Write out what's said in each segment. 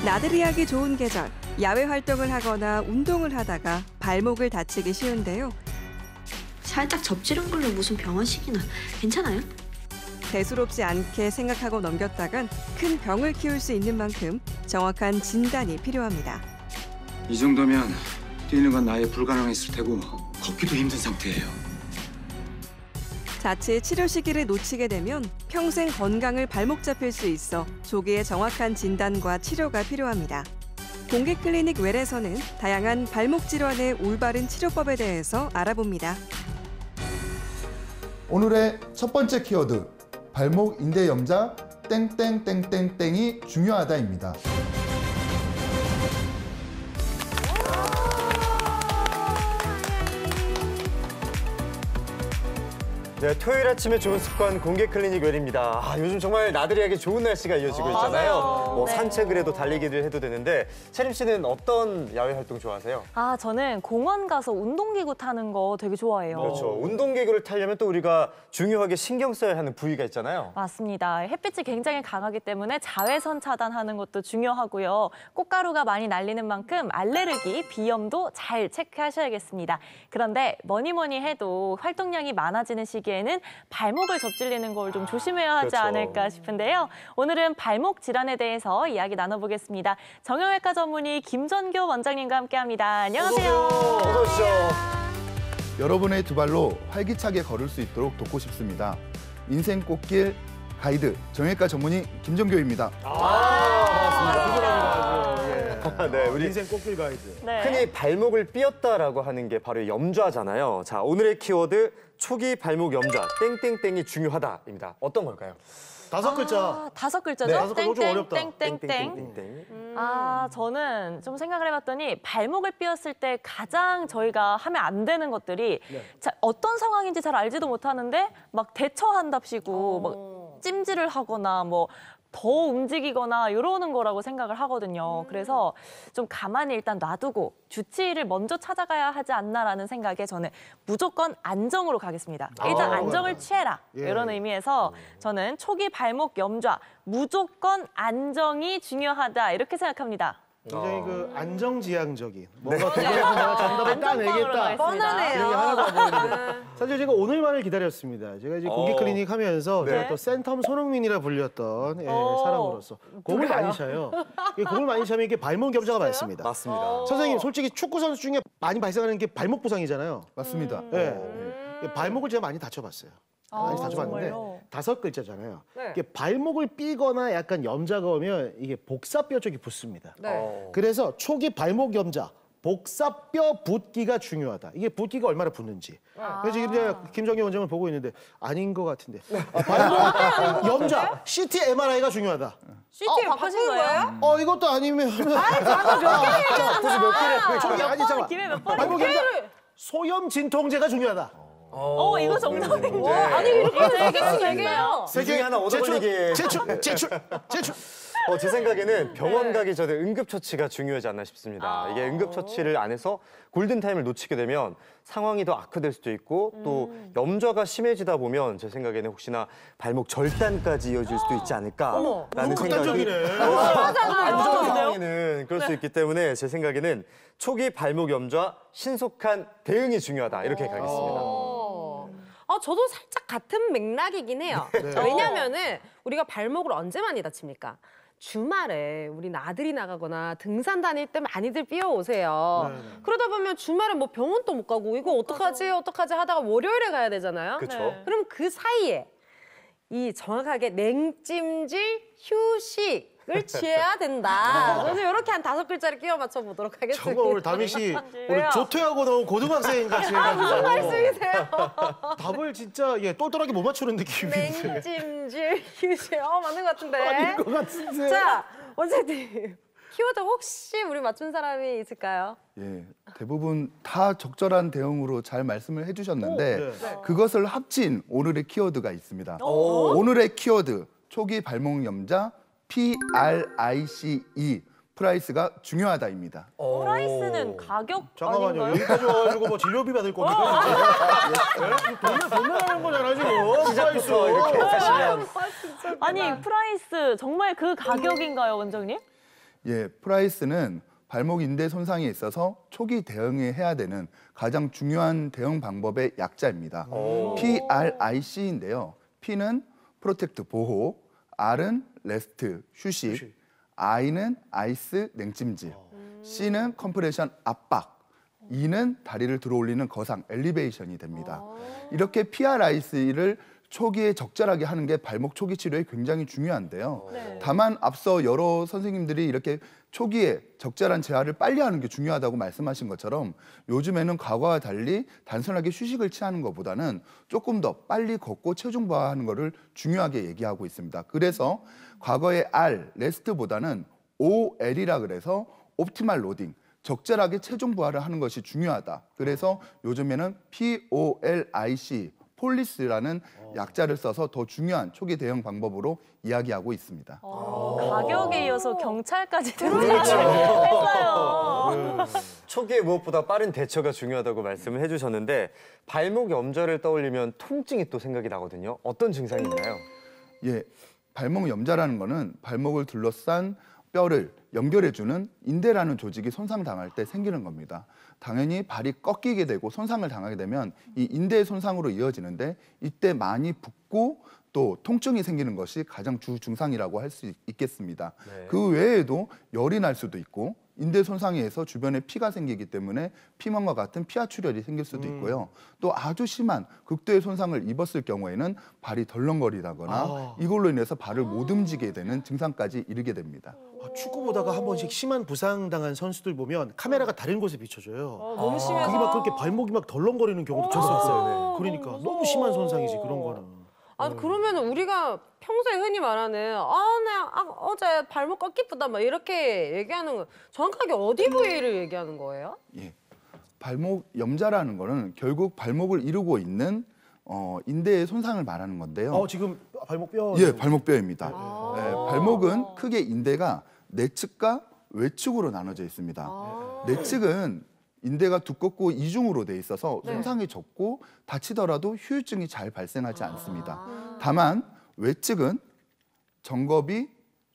나들이 하기 좋은 계절, 야외 활동을 하거나 운동을 하다가 발목을 다치기 쉬운데요. 살짝 접지른 걸로 무슨 병원식이나 괜찮아요? 대수롭지 않게 생각하고 넘겼다간 큰 병을 키울 수 있는 만큼 정확한 진단이 필요합니다. 이 정도면 뛰는 건 아예 불가능했을 테고 걷기도 힘든 상태예요. 자칫 치료 시기를 놓치게 되면 평생 건강을 발목 잡힐 수 있어 조기에 정확한 진단과 치료가 필요합니다. 공개 클리닉 웰에서는 다양한 발목 질환의 올바른 치료법에 대해서 알아봅니다. 오늘의 첫 번째 키워드, 발목 인대 염자 땡땡땡땡땡이 중요하다입니다. 네, 토요일 아침에 좋은 습관 공개 클리닉 웰입니다. 요즘 정말 나들이 하기 좋은 날씨가 이어지고 있잖아요. 뭐 네. 산책을 해도 달리기를 해도 되는데 채림 씨는 어떤 야외 활동 좋아하세요? 저는 공원 가서 운동기구 타는 거 되게 좋아해요. 그렇죠. 운동기구를 타려면 또 우리가 중요하게 신경 써야 하는 부위가 있잖아요. 맞습니다. 햇빛이 굉장히 강하기 때문에 자외선 차단하는 것도 중요하고요. 꽃가루가 많이 날리는 만큼 알레르기, 비염도 잘 체크하셔야겠습니다. 그런데 뭐니 해도 활동량이 많아지는 시기에는 발목을 접질리는 걸 좀 조심해야 하지 그렇죠. 않을까 싶은데요. 오늘은 발목 질환에 대해서 이야기 나눠보겠습니다. 정형외과 전문의 김전교 원장님과 함께합니다. 안녕하세요. 어서 오십시오. 여러분의 두 발로 활기차게 걸을 수 있도록 돕고 싶습니다. 인생 꽃길 가이드 정형외과 전문의 김정교입니다. 반갑습니다. 네, 우리 인생 꽃길 가이드. 네. 흔히 발목을 삐었다라고 하는 게 바로 염좌잖아요. 자, 오늘의 키워드 초기 발목 염좌 땡땡땡이 중요하다입니다. 어떤 걸까요? 다섯 글자. 다섯 글자죠? 네, 다섯 글자 좀 어렵다. 땡땡땡땡. 땡땡땡땡. 저는 좀 생각을 해봤더니 발목을 삐었을 때 가장 저희가 하면 안 되는 것들이 자, 어떤 상황인지 잘 알지도 못하는데 막 대처한답시고 막 찜질을 하거나 뭐 더 움직이거나 이러는 거라고 생각을 하거든요. 그래서 좀 가만히 일단 놔두고 주치의를 먼저 찾아가야 하지 않나라는 생각에 저는 무조건 안정으로 가겠습니다. 일단 안정을 취해라. 예. 이런 의미에서 저는 초기 발목 염좌 무조건 안정이 중요하다 이렇게 생각합니다. 굉장히 그 안정지향적인 뭔가 되게 내가 정답을 안정적으로 따내겠다. 가겠습니다. 뻔하네요. 이런 게 하나도 안 보이는데. 사실 제가 오늘만을 기다렸습니다. 제가 이제 공개 클리닉 하면서 네. 제가 또 센텀 손흥민이라 불렸던 사람으로서 공을 많이 차요. 이 공을 많이 차면 이게 발목 염좌가 많습니다. 맞습니다. 선생님, 솔직히 축구 선수 중에 많이 발생하는 게 발목 부상이잖아요. 맞습니다. 네. 발목을 제가 많이 다쳐봤어요. 많이 다쳐봤는데 정말요? 다섯 글자잖아요. 이게 발목을 삐거나 약간 염자가 오면 이게 복사뼈 쪽이 붙습니다. 그래서 초기 발목 염자, 복사뼈 붓기가 중요하다. 이게 붓기가 얼마나 붙는지. 그래서 지금 제가 김정희 원장을 보고 있는데 아닌 것 같은데. 발목 염자, CT MRI가 중요하다. CT 바꾸신 거예요? 이것도 아니면. 도대체 몇 개를 저기 아니 잠깐. 기회 몇 번을 발목 염자, 소염 진통제가 중요하다. 이거 정답인 거. 아니 이렇게 얘기해요. 이 중에 하나 얻어버리기. 제출. 제 생각에는 병원 가기 전에 응급처치가 중요하지 않나 싶습니다. 이게 응급처치를 안 해서 골든타임을 놓치게 되면 상황이 더 악화될 수도 있고 또 염좌가 심해지다 보면 제 생각에는 혹시나 발목 절단까지 이어질 수도 있지 않을까라는 생각이 극단적이네. 안 좋은 상황에는 그럴 수 있기 때문에 제 생각에는 초기 발목 염좌 신속한 대응이 중요하다 이렇게 가겠습니다. 저도 살짝 같은 맥락이긴 해요. 왜냐면은 우리가 발목을 언제 많이 다칩니까? 주말에 우리 나들이 나가거나 등산 다닐 때 많이들 삐어오세요. 그러다 보면 주말에 뭐 병원도 못 가고 이거 어떡하지 하다가 월요일에 가야 되잖아요. 그렇죠. 그럼 그 사이에 이 정확하게 냉찜질, 휴식을 취해야 된다. 저는 이렇게 한 다섯 글자를 끼워 맞춰 보도록 하겠습니다. 정말 오늘 다미 씨 오늘 왜요? 조퇴하고 나온 고등학생 같이 무슨 해가지고 말씀이세요? 답을 진짜 똘똘하게 못 맞추는 느낌인데. 냉찜질, 휴식. 맞는 것 같은데. 아닌 것 같은데. 자, 원장님. 키워드 혹시 우리 맞춘 사람이 있을까요? 예, 대부분 다 적절한 대응으로 잘 말씀을 해주셨는데 네. 그것을 합친 오늘의 키워드가 있습니다. 오늘의 키워드 초기 발목 염자 PRICE 프라이스가 중요하다입니다. 프라이스는 가격 잠깐만요. 아닌가요? 여기까지 와가지고 뭐 진료비 받을 겁니까? 돈을 거잖아 지금. 시작부터 이렇게 하시면 아니 프라이스 정말 그 가격인가요, 원장님? 예, 프라이스는 발목 인대 손상에 있어서 초기 대응해야 되는 가장 중요한 대응 방법의 약자입니다. PRIC인데요. P는 프로텍트 보호, R은 레스트 휴식, I는 아이스 냉찜질, C는 컴프레션 압박, E는 다리를 들어올리는 거상 엘리베이션이 됩니다. 이렇게 PRIC를 초기에 적절하게 하는 게 발목 초기 치료에 굉장히 중요한데요. 다만 앞서 여러 선생님들이 이렇게 초기에 적절한 재활을 빨리 하는 게 중요하다고 말씀하신 것처럼 요즘에는 과거와 달리 단순하게 휴식을 취하는 것보다는 조금 더 빨리 걷고 체중 부하하는 것을 중요하게 얘기하고 있습니다. 그래서 과거의 R, 레스트보다는 OL이라 그래서 옵티멀 로딩, 적절하게 체중 부하를 하는 것이 중요하다. 그래서 요즘에는 POLIC, 폴리스라는 약자를 써서 더 중요한 초기 대응 방법으로 이야기하고 있습니다. 가격에 이어서 경찰까지 했어요. 초기에 무엇보다 빠른 대처가 중요하다고 말씀을 해주셨는데 발목 염좌를 떠올리면 통증이 또 생각이 나거든요. 어떤 증상이 있나요? 예, 발목 염좌라는 거는 발목을 둘러싼 뼈를 연결해주는 인대라는 조직이 손상당할 때 생기는 겁니다. 당연히 발이 꺾이게 되고 손상을 당하게 되면 이 인대 손상으로 이어지는데 이때 많이 붓고 또 통증이 생기는 것이 가장 주 증상이라고 할 수 있겠습니다. 네. 그 외에도 열이 날 수도 있고 인대 손상에 의해서 주변에 피가 생기기 때문에 피멍과 같은 피하출혈이 생길 수도 있고요. 또 아주 심한 극도의 손상을 입었을 경우에는 발이 덜렁거리다거나 이걸로 인해서 발을 못 움직이게 되는 증상까지 이르게 됩니다. 축구 보다가 한 번씩 심한 부상 당한 선수들 보면 카메라가 다른 곳에 비춰져요. 너무 심해서. 그게 막 그렇게 발목이 막 덜렁거리는 경우도 봤었어요. 그러니까 너무 심한 손상이지 그런 거는. 아 그러면 우리가 평소에 흔히 말하는 어제 발목 꺾이쁘다 막 이렇게 얘기하는 거 정확하게 어디 부위를 얘기하는 거예요? 예, 발목 염좌라는 거는 결국 발목을 이루고 있는 인대의 손상을 말하는 건데요. 지금 발목 뼈. 예, 발목뼈입니다. 예, 발목은 크게 인대가 내측과 외측으로 나눠져 있습니다. 내측은 인대가 두껍고 이중으로 돼 있어서 손상이 적고 다치더라도 후유증이 잘 발생하지 않습니다. 다만 외측은 정거비,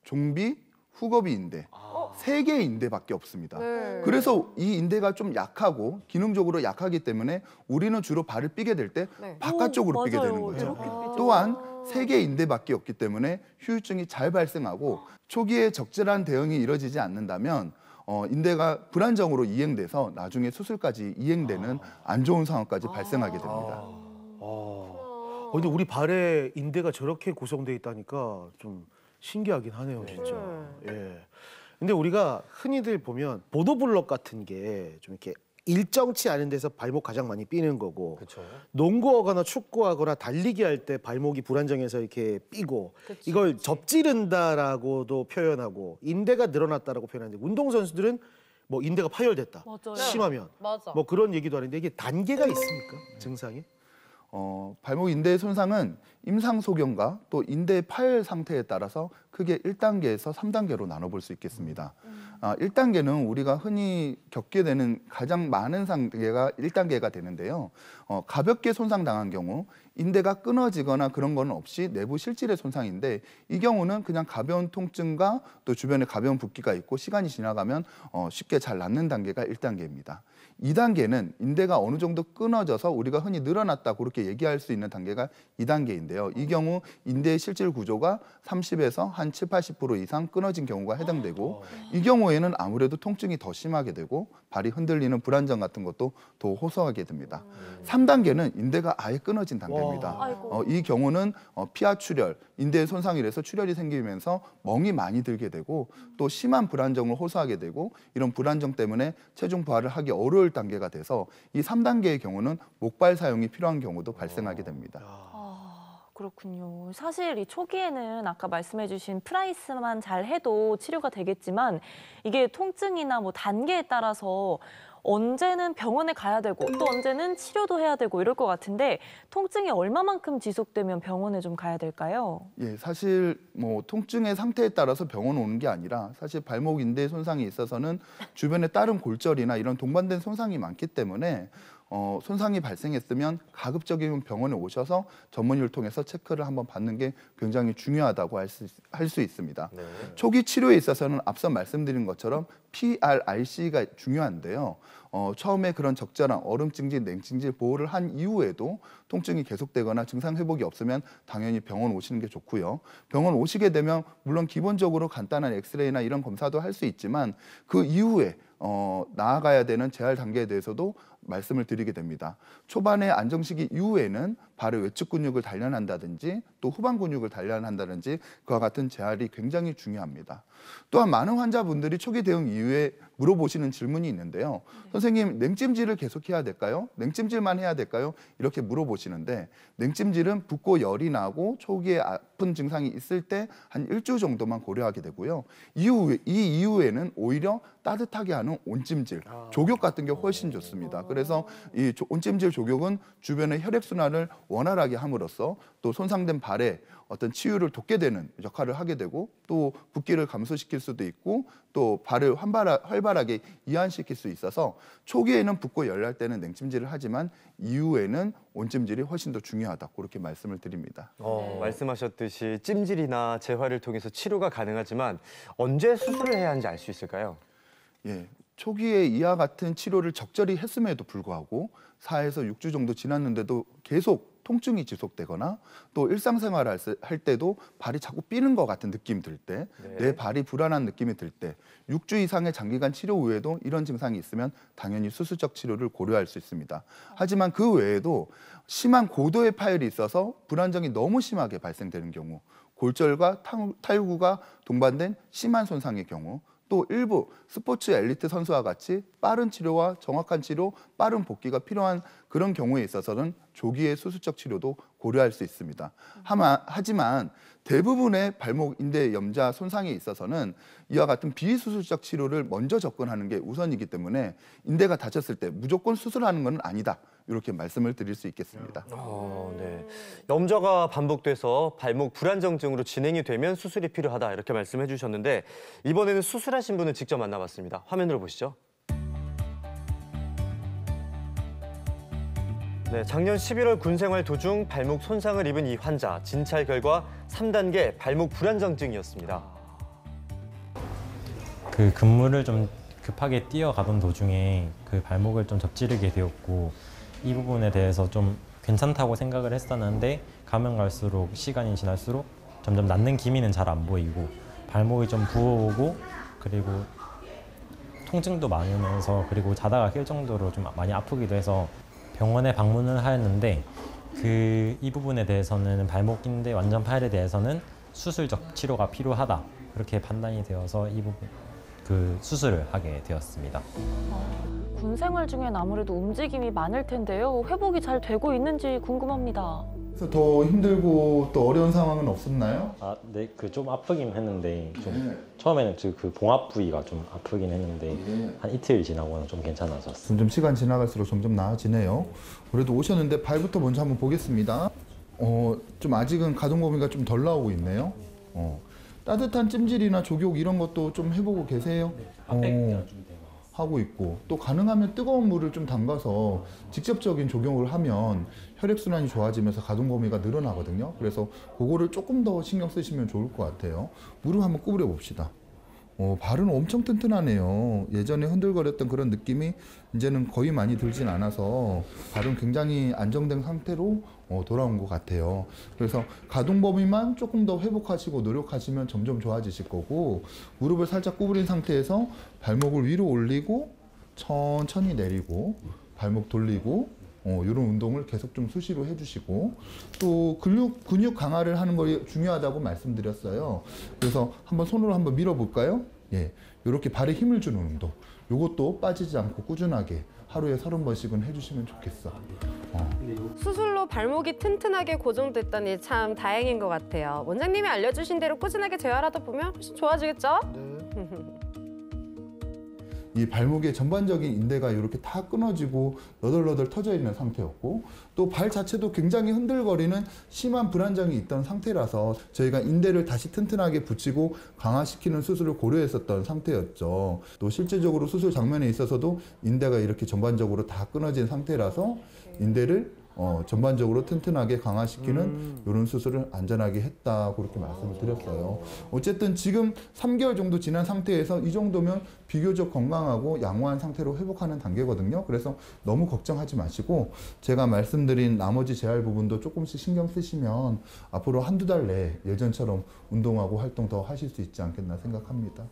종비, 후거비 인대 세 개의 인대밖에 없습니다. 그래서 이 인대가 좀 약하고 기능적으로 약하기 때문에 우리는 주로 발을 삐게 될 때 바깥쪽으로 삐게 되는 거죠. 또한 세 개의 인대밖에 없기 때문에 후유증이 잘 발생하고 초기에 적절한 대응이 이뤄지지 않는다면 인대가 불안정으로 이행돼서 나중에 수술까지 이행되는 안 좋은 상황까지 발생하게 됩니다. 근데 우리 발에 인대가 저렇게 구성돼 있다니까 좀 신기하긴 하네요, 진짜. 예. 근데 우리가 흔히들 보면 보도블럭 같은 게 좀 이렇게 일정치 않은 데서 발목 가장 많이 삐는 거고, 그쵸. 농구하거나 축구하거나 달리기 할 때 발목이 불안정해서 이렇게 삐고, 이걸 접지른다라고도 표현하고 인대가 늘어났다라고 표현하는데 운동선수들은 뭐 인대가 파열됐다, 맞아요. 심하면 맞아. 뭐 그런 얘기도 하는데 이게 단계가 있습니까? 증상이? 발목 인대의 손상은 임상소견과 또 인대 파열 상태에 따라서 크게 1단계에서 3단계로 나눠볼 수 있겠습니다. 1단계는 우리가 흔히 겪게 되는 가장 많은 상태가 1단계가 되는데요. 가볍게 손상당한 경우 인대가 끊어지거나 그런 건 없이 내부 실질의 손상인데 이 경우는 그냥 가벼운 통증과 또 주변에 가벼운 붓기가 있고 시간이 지나가면 쉽게 잘 낫는 단계가 1단계입니다. 2단계는 인대가 어느 정도 끊어져서 우리가 흔히 늘어났다 그렇게 얘기할 수 있는 단계가 2단계인데요. 이 경우 인대의 실질 구조가 30에서 한 7, 80% 이상 끊어진 경우가 해당되고 이 경우에는 아무래도 통증이 더 심하게 되고 발이 흔들리는 불안정 같은 것도 더 호소하게 됩니다. 3단계는 인대가 아예 끊어진 단계입니다. 이 경우는 피하출혈, 인대의 손상이 돼서 출혈이 생기면서 멍이 많이 들게 되고 또 심한 불안정을 호소하게 되고 이런 불안정 때문에 체중 부하를 하기 어려울 단계가 돼서 이 3단계의 경우는 목발 사용이 필요한 경우도 발생하게 됩니다. 그렇군요. 사실 이 초기에는 아까 말씀해주신 프라이스만 잘 해도 치료가 되겠지만 이게 통증이나 뭐 단계에 따라서 언제는 병원에 가야 되고 또 언제는 치료도 해야 되고 이럴 것 같은데 통증이 얼마만큼 지속되면 병원에 좀 가야 될까요? 예, 사실 뭐 통증의 상태에 따라서 병원 오는 게 아니라 사실 발목 인대 손상이 있어서는 주변에 다른 골절이나 이런 동반된 손상이 많기 때문에 손상이 발생했으면 가급적이면 병원에 오셔서 전문의를 통해서 체크를 한번 받는 게 굉장히 중요하다고 할 수 있습니다. 네. 초기 치료에 있어서는 앞서 말씀드린 것처럼 PRIC가 중요한데요. 처음에 그런 적절한 얼음찜질, 냉찜질 보호를 한 이후에도 통증이 계속되거나 증상 회복이 없으면 당연히 병원 오시는 게 좋고요. 병원 오시게 되면 물론 기본적으로 간단한 엑스레이나 이런 검사도 할 수 있지만 그 이후에 나아가야 되는 재활 단계에 대해서도 말씀을 드리게 됩니다. 초반에 안정 시기 이후에는 발의 외측 근육을 단련한다든지 또 후방 근육을 단련한다든지 그와 같은 재활이 굉장히 중요합니다. 또한 많은 환자분들이 초기 대응 이후에 물어보시는 질문이 있는데요. 선생님, 냉찜질을 계속해야 될까요? 냉찜질만 해야 될까요? 이렇게 물어보시는데 냉찜질은 붓고 열이 나고 초기에 아픈 증상이 있을 때 한 1주 정도만 고려하게 되고요. 이 이후에는 오히려 따뜻하게 하는 온찜질, 족욕 같은 게 훨씬 좋습니다. 그래서 이 온찜질 족욕은 주변의 혈액순환을 원활하게 함으로써 또 손상된 발에 어떤 치유를 돕게 되는 역할을 하게 되고 또 붓기를 감소시킬 수도 있고 또 발을 활발하게 이완시킬 수 있어서 초기에는 붓고 열날 때는 냉찜질을 하지만 이후에는 온찜질이 훨씬 더 중요하다 그렇게 말씀을 드립니다. 말씀하셨듯이 찜질이나 재활을 통해서 치료가 가능하지만 언제 수술을 해야 하는지 알 수 있을까요? 예, 초기에 이와 같은 치료를 적절히 했음에도 불구하고 4에서 6주 정도 지났는데도 계속 통증이 지속되거나 또 일상생활 할 때도 발이 자꾸 삐는 것 같은 느낌이 들 때, 내 발이 불안한 느낌이 들 때 6주 이상의 장기간 치료 후에도 이런 증상이 있으면 당연히 수술적 치료를 고려할 수 있습니다. 하지만 그 외에도 심한 고도의 파열이 있어서 불안정이 너무 심하게 발생되는 경우, 골절과 탈구가 동반된 심한 손상의 경우, 또 일부 스포츠 엘리트 선수와 같이 빠른 치료와 정확한 치료, 빠른 복귀가 필요한 그런 경우에 있어서는 조기의 수술적 치료도 고려할 수 있습니다. 하지만 대부분의 발목 인대 염좌 손상에 있어서는 이와 같은 비수술적 치료를 먼저 접근하는 게 우선이기 때문에 인대가 다쳤을 때 무조건 수술하는 건 아니다. 이렇게 말씀을 드릴 수 있겠습니다. 네. 염좌가 반복돼서 발목 불안정증으로 진행이 되면 수술이 필요하다 이렇게 말씀해 주셨는데 이번에는 수술하신 분을 직접 만나봤습니다. 화면으로 보시죠. 네, 작년 11월 군 생활 도중 발목 손상을 입은 이 환자, 진찰 결과 3단계 발목 불안정증이었습니다. 그 근무를 좀 급하게 뛰어가던 도중에 그 발목을 좀 접지르게 되었고 이 부분에 대해서 좀 괜찮다고 생각을 했었는데 가면 갈수록 시간이 지날수록 점점 낫는 기미는 잘 안 보이고 발목이 좀 부어오고 그리고 통증도 많으면서 그리고 자다가 깰 정도로 좀 많이 아프기도 해서 병원에 방문을 하였는데 이 부분에 대해서는 발목 인대 완전 파열에 대해서는 수술적 치료가 필요하다 그렇게 판단이 되어서 이 부분 수술을 하게 되었습니다. 군 생활 중엔 아무래도 움직임이 많을 텐데요. 회복이 잘 되고 있는지 궁금합니다. 그래서 더 힘들고 또 어려운 상황은 없었나요? 네, 좀 아프긴 했는데 처음에는 그 봉합 부위가 좀 아프긴 했는데 한 이틀 지나고는 좀 괜찮아졌어요. 점점 시간 지나갈수록 점점 나아지네요. 그래도 오셨는데 발부터 먼저 한번 보겠습니다. 좀 아직은 가동 범위가 좀 덜 나오고 있네요. 따뜻한 찜질이나 족욕 이런 것도 좀 해보고 계세요? 하고 있고 또 가능하면 뜨거운 물을 좀 담가서 직접적인 족욕을 하면 혈액순환이 좋아지면서 가동 범위가 늘어나거든요. 그래서 그거를 조금 더 신경 쓰시면 좋을 것 같아요. 무릎 한번 구부려 봅시다. 발은 엄청 튼튼하네요. 예전에 흔들거렸던 그런 느낌이 이제는 거의 많이 들진 않아서 발은 굉장히 안정된 상태로 돌아온 것 같아요. 그래서 가동 범위만 조금 더 회복하시고 노력하시면 점점 좋아지실 거고 무릎을 살짝 구부린 상태에서 발목을 위로 올리고 천천히 내리고 발목 돌리고 이런 운동을 계속 좀 수시로 해주시고 또 근육 강화를 하는 거 중요하다고 말씀드렸어요. 그래서 한번 손으로 한번 밀어볼까요? 예, 이렇게 발에 힘을 주는 운동. 이것도 빠지지 않고 꾸준하게 하루에 30번씩은 해주시면 좋겠어. 수술로 발목이 튼튼하게 고정됐다니 참 다행인 것 같아요. 원장님이 알려주신 대로 꾸준하게 재활하다 보면 훨씬 좋아지겠죠? 이 발목의 전반적인 인대가 이렇게 다 끊어지고 너덜너덜 터져 있는 상태였고 또 발 자체도 굉장히 흔들거리는 심한 불안정이 있던 상태라서 저희가 인대를 다시 튼튼하게 붙이고 강화시키는 수술을 고려했었던 상태였죠. 또 실제적으로 수술 장면에 있어서도 인대가 이렇게 전반적으로 다 끊어진 상태라서 인대를 전반적으로 튼튼하게 강화시키는 이런 수술을 안전하게 했다 그렇게 말씀을 드렸어요. 어쨌든 지금 3개월 정도 지난 상태에서 이 정도면 비교적 건강하고 양호한 상태로 회복하는 단계거든요. 그래서 너무 걱정하지 마시고 제가 말씀드린 나머지 재활 부분도 조금씩 신경 쓰시면 앞으로 한두 달 내에 예전처럼 운동하고 활동 더 하실 수 있지 않겠나 생각합니다.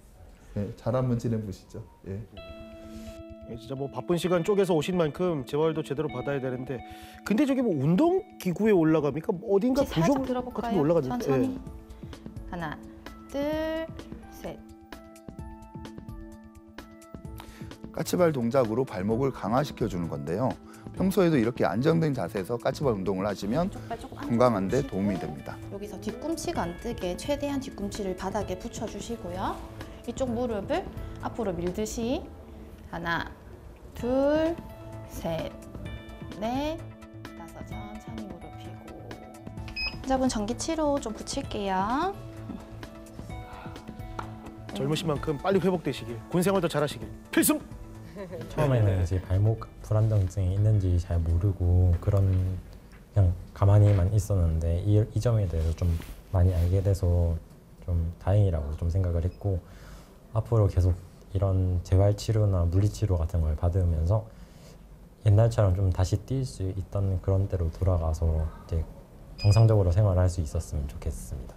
네, 잘 한번 지내보시죠. 예. 진짜 뭐 바쁜 시간 쪼개서 오신 만큼 재활도 제대로 받아야 되는데 근데 저기 뭐 운동 기구에 올라갑니까? 어딘가 부종 같은 게 올라갔는데 천천히. 하나, 둘, 셋. 까치발 동작으로 발목을 강화시켜 주는 건데요. 평소에도 이렇게 안정된 자세에서 까치발 운동을 하시면 건강한 데 도움이 됩니다. 여기서 뒤꿈치가 안 뜨게 최대한 뒤꿈치를 바닥에 붙여주시고요. 이쪽 무릎을 앞으로 밀듯이 하나, 둘, 셋, 넷, 다섯. 천천히 무릎 펴고. 환자분 전기 치료 좀 붙일게요. 젊으신 만큼 빨리 회복되시길, 군 생활도 잘하시길 필승! 처음에는 제 발목 불안정증이 있는지 잘 모르고 그냥 가만히만 있었는데 이 점에 대해서 좀 많이 알게 돼서 좀 다행이라고 좀 생각을 했고 앞으로 계속 이런 재활치료나 물리치료 같은 걸 받으면서 옛날처럼 좀 다시 뛸 수 있던 그런 때로 돌아가서 이제 정상적으로 생활할 수 있었으면 좋겠습니다.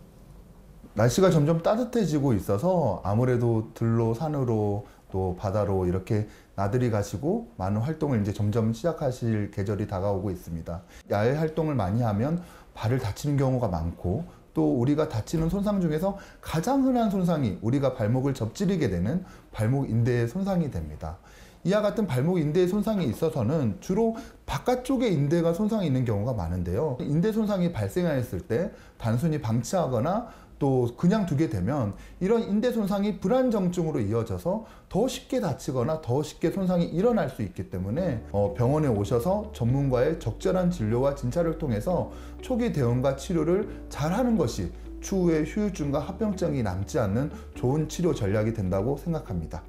날씨가 점점 따뜻해지고 있어서 아무래도 들로 산으로 또 바다로 이렇게 나들이 가시고 많은 활동을 이제 점점 시작하실 계절이 다가오고 있습니다. 야외 활동을 많이 하면 발을 다치는 경우가 많고 또 우리가 다치는 손상 중에서 가장 흔한 손상이 우리가 발목을 접지르게 되는 발목 인대의 손상이 됩니다. 이와 같은 발목 인대의 손상이 있어서는 주로 바깥쪽에 인대가 손상이 있는 경우가 많은데요. 인대 손상이 발생했을 때 단순히 방치하거나 또 그냥 두게 되면 이런 인대 손상이 불안정증으로 이어져서 더 쉽게 다치거나 더 쉽게 손상이 일어날 수 있기 때문에 병원에 오셔서 전문가의 적절한 진료와 진찰을 통해서 초기 대응과 치료를 잘하는 것이 추후에 후유증과 합병증이 남지 않는 좋은 치료 전략이 된다고 생각합니다.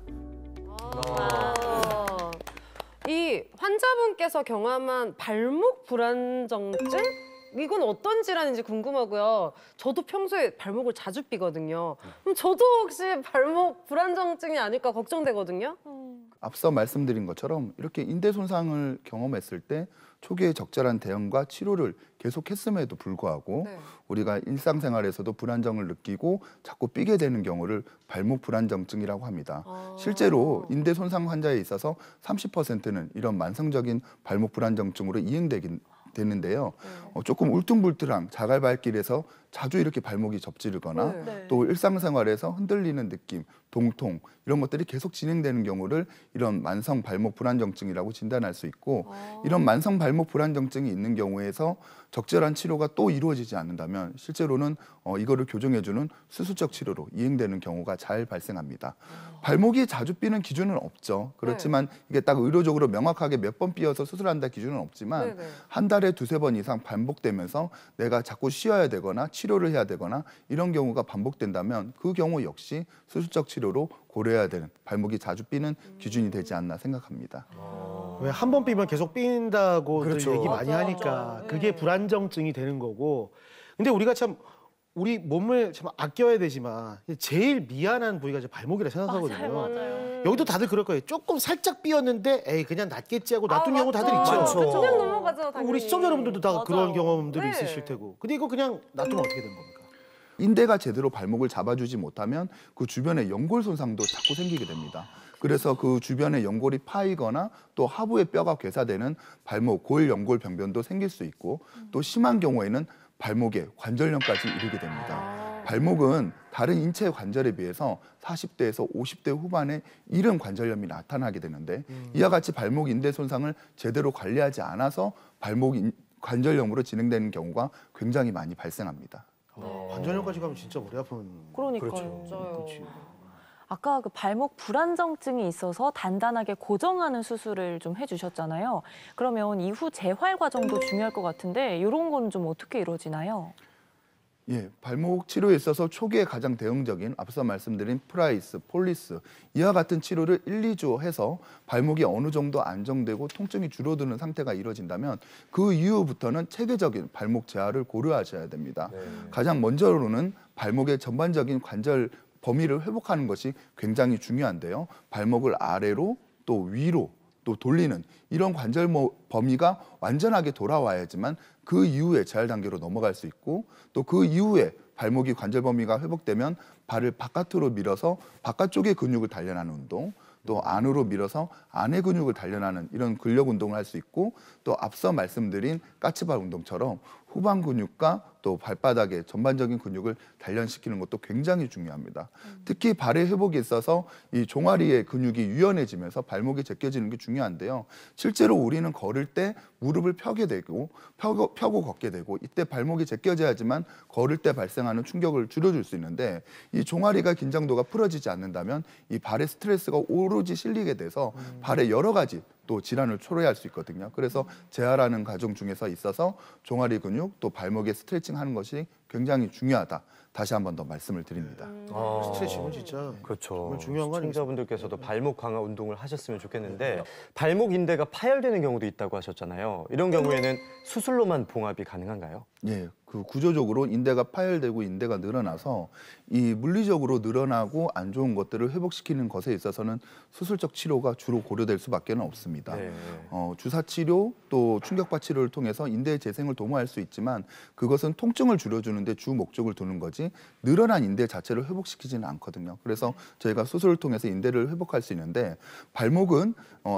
이 환자분께서 경험한 발목 불안정증? 이건 어떤 질환인지 궁금하고요. 저도 평소에 발목을 자주 삐거든요. 그럼 저도 혹시 발목 불안정증이 아닐까 걱정되거든요. 앞서 말씀드린 것처럼 이렇게 인대 손상을 경험했을 때 초기에 적절한 대응과 치료를 계속했음에도 불구하고 우리가 일상생활에서도 불안정을 느끼고 자꾸 삐게 되는 경우를 발목 불안정증이라고 합니다. 실제로 인대 손상 환자에 있어서 30%는 이런 만성적인 발목 불안정증으로 되는데요. 조금 울퉁불퉁한 자갈발길에서 자주 이렇게 발목이 접지르거나 또 일상생활에서 흔들리는 느낌, 동통 이런 것들이 계속 진행되는 경우를 이런 만성 발목 불안정증이라고 진단할 수 있고 이런 만성 발목 불안정증이 있는 경우에서 적절한 치료가 또 이루어지지 않는다면 실제로는 이거를 교정해주는 수술적 치료로 이행되는 경우가 잘 발생합니다. 발목이 자주 삐는 기준은 없죠. 그렇지만 이게 딱 의료적으로 명확하게 몇 번 삐어서 수술한다 기준은 없지만 한 달에 두세 번 이상 반복되면서 내가 자꾸 쉬어야 되거나 치료를 해야 되거나 이런 경우가 반복된다면 그 경우 역시 수술적 치료로 고려해야 되는 발목이 자주 삐는 기준이 되지 않나 생각합니다. 왜 한 번 삐면 계속 삐인다고 그렇죠. 얘기 많이 하니까 그게 불안정증이 되는 거고 근데 우리가 참 우리 몸을 참 아껴야 되지만 제일 미안한 부위가 이제 발목이라 생각하거든요. 맞아요. 여기도 다들 그럴 거예요. 조금 살짝 삐었는데 에이 그냥 낫겠지 하고 놔둔 경우 다들 있죠. 많죠. 그냥 넘어가죠, 당연히. 우리 시청자 여러분들도 다 그런 경험들이 네. 있으실 테고. 근데 이거 그냥 놔두면 어떻게 되는 겁니까? 인대가 제대로 발목을 잡아주지 못하면 그 주변에 연골 손상도 자꾸 생기게 됩니다. 그래서 그 주변에 연골이 파이거나 또 하부의 뼈가 괴사되는 발목 고일연골 병변도 생길 수 있고 또 심한 경우에는 발목에 관절염까지 이르게 됩니다. 발목은 다른 인체 관절에 비해서 40대에서 50대 후반에 이른 관절염이 나타나게 되는데 이와 같이 발목 인대 손상을 제대로 관리하지 않아서 발목 관절염으로 진행되는 경우가 굉장히 많이 발생합니다. 관절염까지 가면 진짜 머리 아픈. 그러니까요. 그렇죠. 그렇지. 아까 그 발목 불안정증이 있어서 단단하게 고정하는 수술을 좀 해주셨잖아요. 그러면 이후 재활 과정도 중요할 것 같은데 이런 건 좀 어떻게 이루어지나요? 예, 발목 치료에 있어서 초기에 가장 대응적인 앞서 말씀드린 프라이스, 폴리스 이와 같은 치료를 1, 2주 해서 발목이 어느 정도 안정되고 통증이 줄어드는 상태가 이루어진다면 그 이후부터는 체계적인 발목 재활을 고려하셔야 됩니다. 가장 먼저로는 발목의 전반적인 관절 범위를 회복하는 것이 굉장히 중요한데요. 발목을 아래로 또 위로 또 돌리는 이런 관절 범위가 완전하게 돌아와야지만 그 이후에 재활 단계로 넘어갈 수 있고 또 그 이후에 발목이 관절 범위가 회복되면 발을 바깥으로 밀어서 바깥쪽의 근육을 단련하는 운동, 또 안으로 밀어서 안의 근육을 단련하는 이런 근력 운동을 할 수 있고 또 앞서 말씀드린 까치발 운동처럼 후방 근육과 또 발바닥의 전반적인 근육을 단련시키는 것도 굉장히 중요합니다. 특히 발의 회복에 있어서 이 종아리의 근육이 유연해지면서 발목이 제껴지는 게 중요한데요. 실제로 우리는 걸을 때 무릎을 펴게 되고 펴고 걷게 되고 이때 발목이 제껴져야지만 걸을 때 발생하는 충격을 줄여줄 수 있는데 이 종아리가 긴장도가 풀어지지 않는다면 이 발의 스트레스가 오로지 실리게 돼서 발에 여러 가지 또 질환을 초래할 수 있거든요. 그래서 재활하는 과정 중에서 있어서 종아리 근육 또 발목의 스트레칭 하는 것이 굉장히 중요하다. 다시 한 번 더 말씀을 드립니다. 스트레칭은 진짜 그렇죠. 중요한 거 아니겠습니까? 시청자분들께서도 발목 강화 운동을 하셨으면 좋겠는데 발목 인대가 파열되는 경우도 있다고 하셨잖아요. 이런 경우에는 수술로만 봉합이 가능한가요? 예, 그 구조적으로 인대가 파열되고 인대가 늘어나서 이 물리적으로 늘어나고 안 좋은 것들을 회복시키는 것에 있어서는 수술적 치료가 주로 고려될 수밖에 없습니다. 네. 주사 치료 또 충격파 치료를 통해서 인대의 재생을 도모할 수 있지만 그것은 통증을 줄여주는 데 주 목적을 두는 거지 늘어난 인대 자체를 회복시키지는 않거든요. 그래서 저희가 수술을 통해서 인대를 회복할 수 있는데 발목은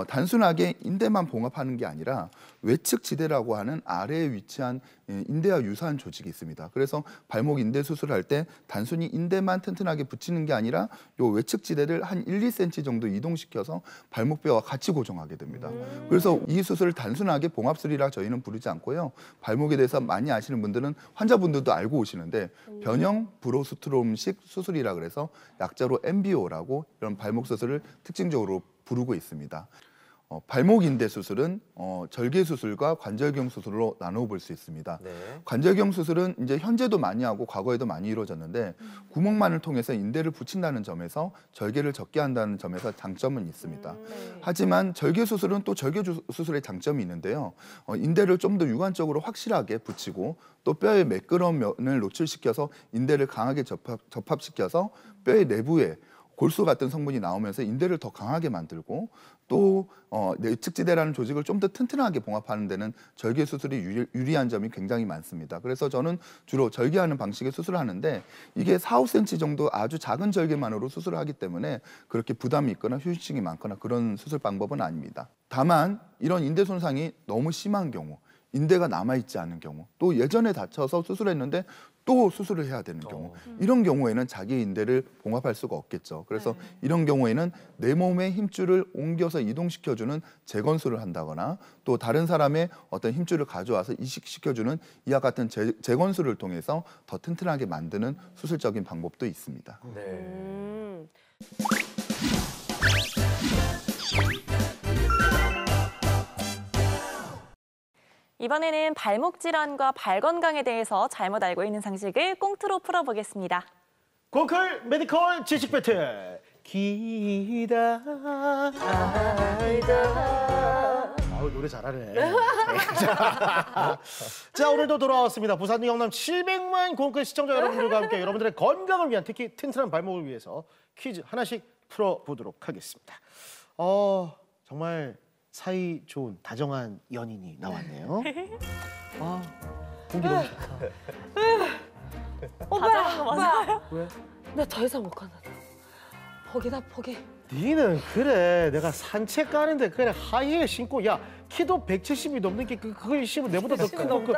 단순하게 인대만 봉합하는 게 아니라 외측 지대라고 하는 아래에 위치한 인대와 유사한 조직이 있습니다. 그래서 발목 인대 수술할 때 단순히 인대만 튼튼하게 붙이는 게 아니라 요 외측 지대를 한 1, 2cm 정도 이동시켜서 발목뼈와 같이 고정하게 됩니다. 그래서 이 수술을 단순하게 봉합술이라 저희는 부르지 않고요. 발목에 대해서 많이 아시는 분들은 환자분들도 알고 오시는데 변형 브로스트롬식 수술이라 그래서 약자로 MBO라고 이런 발목 수술을 특징적으로 부르고 있습니다. 발목 인대 수술은 절개 수술과 관절경 수술로 나누어 볼 수 있습니다. 네. 관절경 수술은 이제 현재도 많이 하고 과거에도 많이 이루어졌는데 구멍만을 통해서 인대를 붙인다는 점에서 절개를 적게 한다는 점에서 장점은 있습니다. 하지만 절개 수술은 또 절개 수술의 장점이 있는데요. 인대를 좀 더 육안적으로 확실하게 붙이고 또 뼈의 매끄러운 면을 노출시켜서 인대를 강하게 접합시켜서 뼈의 내부에 골수 같은 성분이 나오면서 인대를 더 강하게 만들고 또 내측지대라는 조직을 좀 더 튼튼하게 봉합하는 데는 절개 수술이 유리한 점이 굉장히 많습니다. 그래서 저는 주로 절개하는 방식의 수술을 하는데 이게 4, 5cm 정도 아주 작은 절개만으로 수술을 하기 때문에 그렇게 부담이 있거나 휴식증이 많거나 그런 수술 방법은 아닙니다. 다만 이런 인대 손상이 너무 심한 경우 인대가 남아있지 않은 경우 또 예전에 다쳐서 수술했는데 또 수술을 해야 되는 경우 이런 경우에는 자기 인대를 봉합할 수가 없겠죠. 그래서 이런 경우에는 내 몸의 힘줄을 옮겨서 이동시켜주는 재건술을 한다거나 또 다른 사람의 어떤 힘줄을 가져와서 이식시켜주는 이와 같은 재건술을 통해서 더 튼튼하게 만드는 수술적인 방법도 있습니다. 네. 이번에는 발목 질환과 발 건강에 대해서 잘못 알고 있는 상식을 꽁트로 풀어보겠습니다. 고클 메디컬 지식 배틀 기다 아우 노래 잘하네. 자 오늘도 돌아왔습니다. 부산 경남 700만 고클 시청자 여러분들과 함께 여러분들의 건강을 위한 특히 튼튼한 발목을 위해서 퀴즈 하나씩 풀어보도록 하겠습니다. 정말 사이 좋은 다정한 연인이 나왔네요. 공기 너무 좋다. 다정한 거 맞아요? 왜? 나 더 이상 못 간다. 포기다 포기. 니는 그래 내가 산책 가는데 그래 하이힐 신고 야 키도 170이 넘는 게 그걸 신으면 내보다 더 크고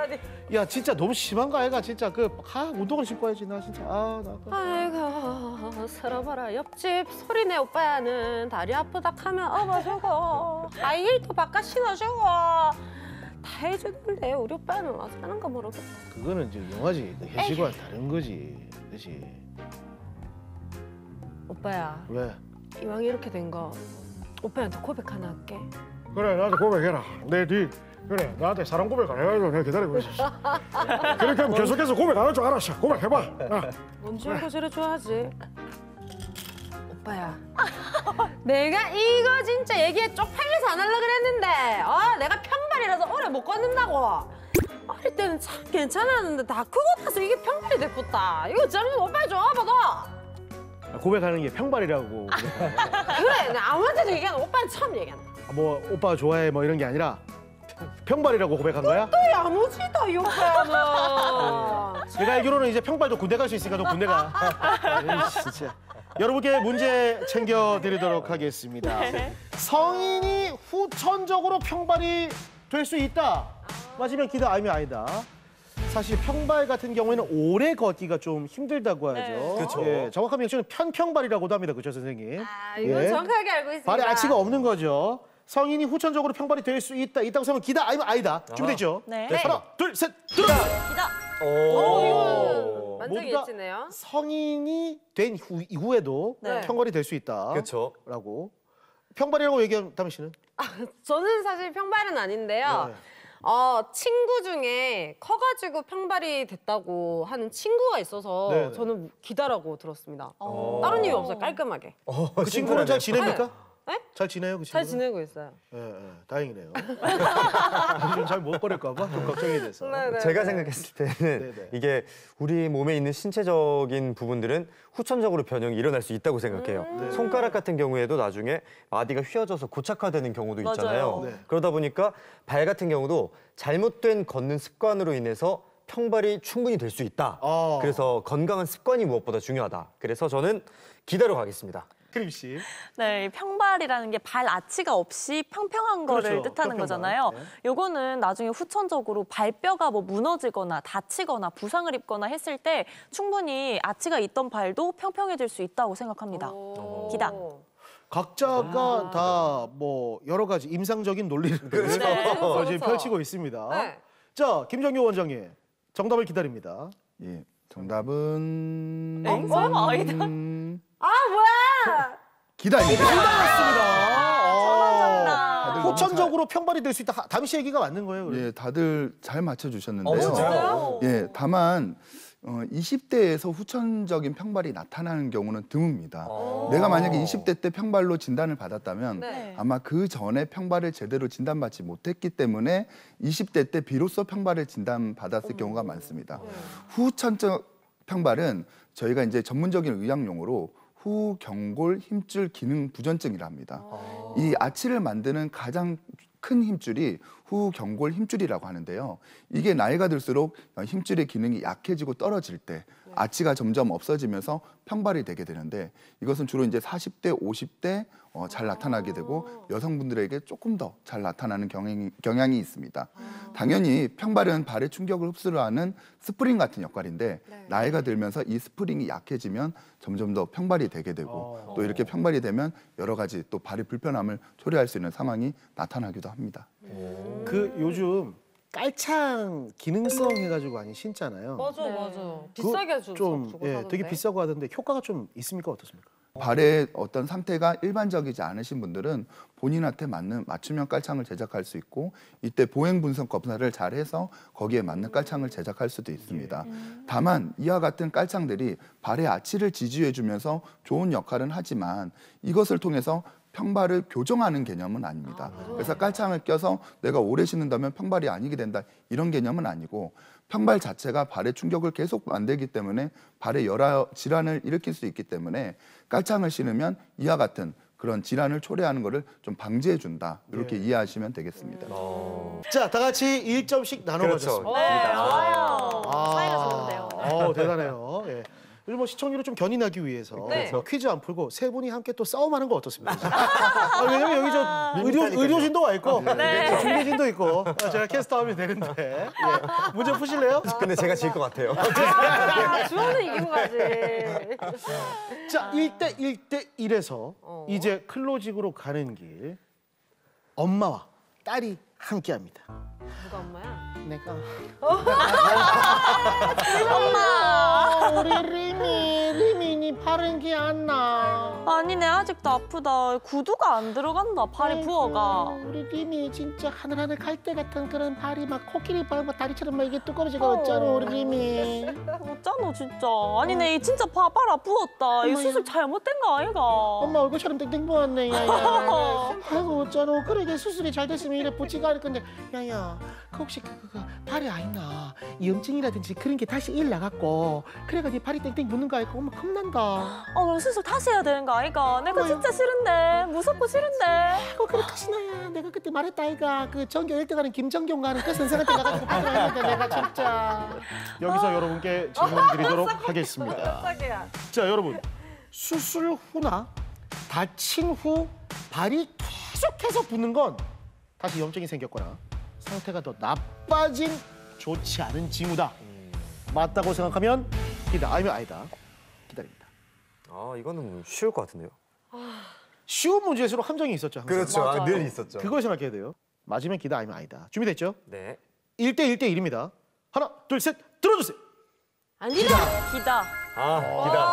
야 진짜 너무 심한 거 아이가 진짜 운동을 신고 해야지 나 진짜 아이고 살아봐라 옆집 소리내 오빠야는 다리 아프다 하면 업어주고 하이힐도 바깥 신어주고 다 해주는데 우리 오빠는 와서 하는 거 모르겠다. 그거는 이제 영화지 해시고와 다른 거지 그렇지. 오빠야, 왜? 이왕 이렇게 된 거 오빠한테 고백 하나 할게. 그래 나한테 고백해라. 내 뒤. 그래 나한테 사랑 고백 안 해가지고 내가 기다리고 있었어. 그렇게 하면 계속해서 고백 안 할 줄 알았어. 고백해봐. 뭔지 알고 저래 좋아하지. 오빠야, 내가 이거 진짜 얘기에 쪽팔려서 안 하려고 그랬는데 내가 평발이라서 오래 못 걷는다고. 어릴 때는 참 괜찮았는데 다 크고 나서 이게 평발이 됐었다. 이거 잘못 오빠 좋아봐도. 고백하는 게 평발이라고. 그래, 내가 아무한테도 얘기하는 오빠는 처음 얘기한다. 뭐 오빠 좋아해 뭐 이런 게 아니라 평발이라고 고백한 거야? 또 야무지다 이 오빠는. 내가 알기로는 이제 평발도 군대 갈 수 있으니까 너 군대 가. 에이, 진짜. 여러분께 문제 챙겨드리도록 하겠습니다. 성인이 후천적으로 평발이 될 수 있다. 맞으면 기다, 아니면 아니다. 사실 평발 같은 경우에는 오래 걷기가 좀 힘들다고 하죠. 네. 그렇죠. 예, 정확한 명칭은 편평발이라고도 합니다. 그렇죠, 선생님? 이건 예. 정확하게 알고 있습니다. 발에 아치가 없는 거죠. 성인이 후천적으로 평발이 될 수 있다. 있다고 생각하면 기다, 아니면 아니다. 준비됐죠? 네. 하나, 둘, 셋, 들어! 기다. 이거는 완전히 모두 다 예치네요. 성인이 된 이후에도 네. 평발이 될 수 있다. 그렇죠. 라고. 평발이라고 얘기한 다미 씨는? 저는 사실 평발은 아닌데요. 네. 친구 중에 커가지고 평발이 됐다고 하는 친구가 있어서 네, 네. 저는 기다라고 들었습니다. 다른 이유 없어요. 깔끔하게. 그 친구는 잘 지냅니까? 네? 잘 지내요, 그 친구? 잘 지내고 있어요. 예, 예, 다행이네요. 잘 못 버릴까 봐 좀 걱정이 돼서. 네네. 제가 생각했을 때는 네네. 이게 우리 몸에 있는 신체적인 부분들은 후천적으로 변형이 일어날 수 있다고 생각해요. 네. 손가락 같은 경우에도 나중에 마디가 휘어져서 고착화되는 경우도 맞아요. 있잖아요. 네. 그러다 보니까 발 같은 경우도 잘못된 걷는 습관으로 인해서 평발이 충분히 될 수 있다. 그래서 건강한 습관이 무엇보다 중요하다. 그래서 저는 기다려 가겠습니다. 크림 씨. 네, 이 평발이라는 게 발 아치가 없이 평평한 거를 그렇죠, 뜻하는 평평발. 거잖아요. 네. 요거는 나중에 후천적으로 발뼈가 뭐 무너지거나 다치거나 부상을 입거나 했을 때 충분히 아치가 있던 발도 평평해질 수 있다고 생각합니다. 기다. 각자가 다 뭐 여러 가지 임상적인 논리를 그렇죠. 그렇죠. 지금 펼치고 있습니다. 네. 자, 김정규 원장님. 정답을 기다립니다. 예, 정답은 설마 아니다. 뭐야? 기다입니다. 정답. 후천적으로 평발이 될 수 있다. 다미 씨 얘기가 맞는 거예요. 그래서? 예, 다들 잘 맞춰주셨는데요. 진짜요? 예, 다만 20대에서 후천적인 평발이 나타나는 경우는 드뭅니다. 내가 만약에 20대 때 평발로 진단을 받았다면 네. 아마 그 전에 평발을 제대로 진단받지 못했기 때문에 20대 때 비로소 평발을 진단받았을 경우가 많습니다. 후천적 평발은 저희가 이제 전문적인 의학 용어로 후경골 힘줄 기능 부전증이라 합니다. 이 아치를 만드는 가장 큰 힘줄이 후경골 힘줄이라고 하는데요. 이게 나이가 들수록 힘줄의 기능이 약해지고 떨어질 때 아치가 점점 없어지면서 평발이 되게 되는데 이것은 주로 이제 40대, 50대 잘 나타나게 되고 여성분들에게 조금 더 잘 나타나는 경향이 있습니다. 당연히 평발은 발의 충격을 흡수를 하는 스프링 같은 역할인데 나이가 들면서 이 스프링이 약해지면 점점 더 평발이 되게 되고 또 이렇게 평발이 되면 여러 가지 또 발의 불편함을 초래할 수 있는 상황이 나타나기도 합니다. 그 요즘 깔창 기능성 해가지고 많이 신잖아요. 맞아, 네. 맞아. 비싸게 주고 좀 사던데. 되게 비싸고 하던데 효과가 좀 있습니까? 어떻습니까? 발의 어떤 상태가 일반적이지 않으신 분들은 본인한테 맞는 맞춤형 깔창을 제작할 수 있고 이때 보행 분석 검사를 잘 해서 거기에 맞는 깔창을 제작할 수도 있습니다. 다만 이와 같은 깔창들이 발의 아치를 지지해 주면서 좋은 역할은 하지만 이것을 통해서 평발을 교정하는 개념은 아닙니다. 그래서 깔창을 껴서 내가 오래 신는다면 평발이 아니게 된다 이런 개념은 아니고 평발 자체가 발의 충격을 계속 만들기 때문에 발에 여러 질환을 일으킬 수 있기 때문에 깔창을 신으면 이와 같은 그런 질환을 초래하는 것을 좀 방지해 준다 이렇게 이해하시면 되겠습니다. 자, 다 같이 1점씩 나눠가졌습니다. 네, 좋아요. 아. 사이가 좋은데요. 대단해요. 예. 요즘 뭐 시청률을 좀 견인하기 위해서 네. 퀴즈 안 풀고 세 분이 함께 또 싸움하는 거 어떻습니까? 왜냐면 여기 저 의료진도 와 있고 중계진도 있고 제가 캐스터하면 되는데 예. 문제 푸실래요? 근데 제가 질 것 같아요. 주원은 이기고 가지. 자, 1대 1에서 이제 클로징으로 가는 길 엄마와 딸이 함께합니다. 누가 엄마야? 내가 엄마. 우리 리민이 팔은 기 안 나. 아니네, 아직도 아프다. 구두가 안 들어간다, 팔이 부어가. 우리 림이 진짜 하늘하늘 갈대 같은 그런 발이 막 코끼리 발 다리처럼 막 이게 두꺼워지고 있잖아, 우리 림이. 어쩌노, 진짜. 아니네, 이 진짜 팔 부었다. 이 수술 잘못된 거 아이가? 엄마 얼굴처럼 땡땡 부었네, 야야. 아이고, 어쩌노. 그래, 이게 수술이 잘 됐으면 이래 붙지가 않을 건데. 야야, 그 혹시 그 발이 아니나 염증이라든지 그런 게 다시 일 나갔고 그래가 네 발이 땡땡 붙는 거 아이가? 엄마 겁난다. 그럼 수술 다시 해야 되는 거 아이가? 내가 진짜 싫은데. 무섭고 싫은데. 아이고, 그래, 카시나야. 내가 그때 말했다, 아이가. 그 전교 1등하는 김정경가는 그 선생한테 가가지고 받으라 했는데 내가 진짜. 여기서 여러분께 질문 드리도록 하겠습니다. 자, 여러분. 수술 후나 다친 후 발이 계속해서 붓는 건 다시 염증이 생겼거나 상태가 더 나빠진 좋지 않은 징후다. 맞다고 생각하면 기다, 아니면 아니다. 기다립니다. 이거는 쉬울 것 같은데요. 쉬운 문제일수록 함정이 있었죠. 항상. 그렇죠. 늘 있었죠. 그걸 생각해야 돼요. 맞으면 기다, 아니면 아니다. 준비됐죠? 네. 1대1대1입니다. 하나, 둘, 셋, 들어주세요. 아니다. 기다. 기다.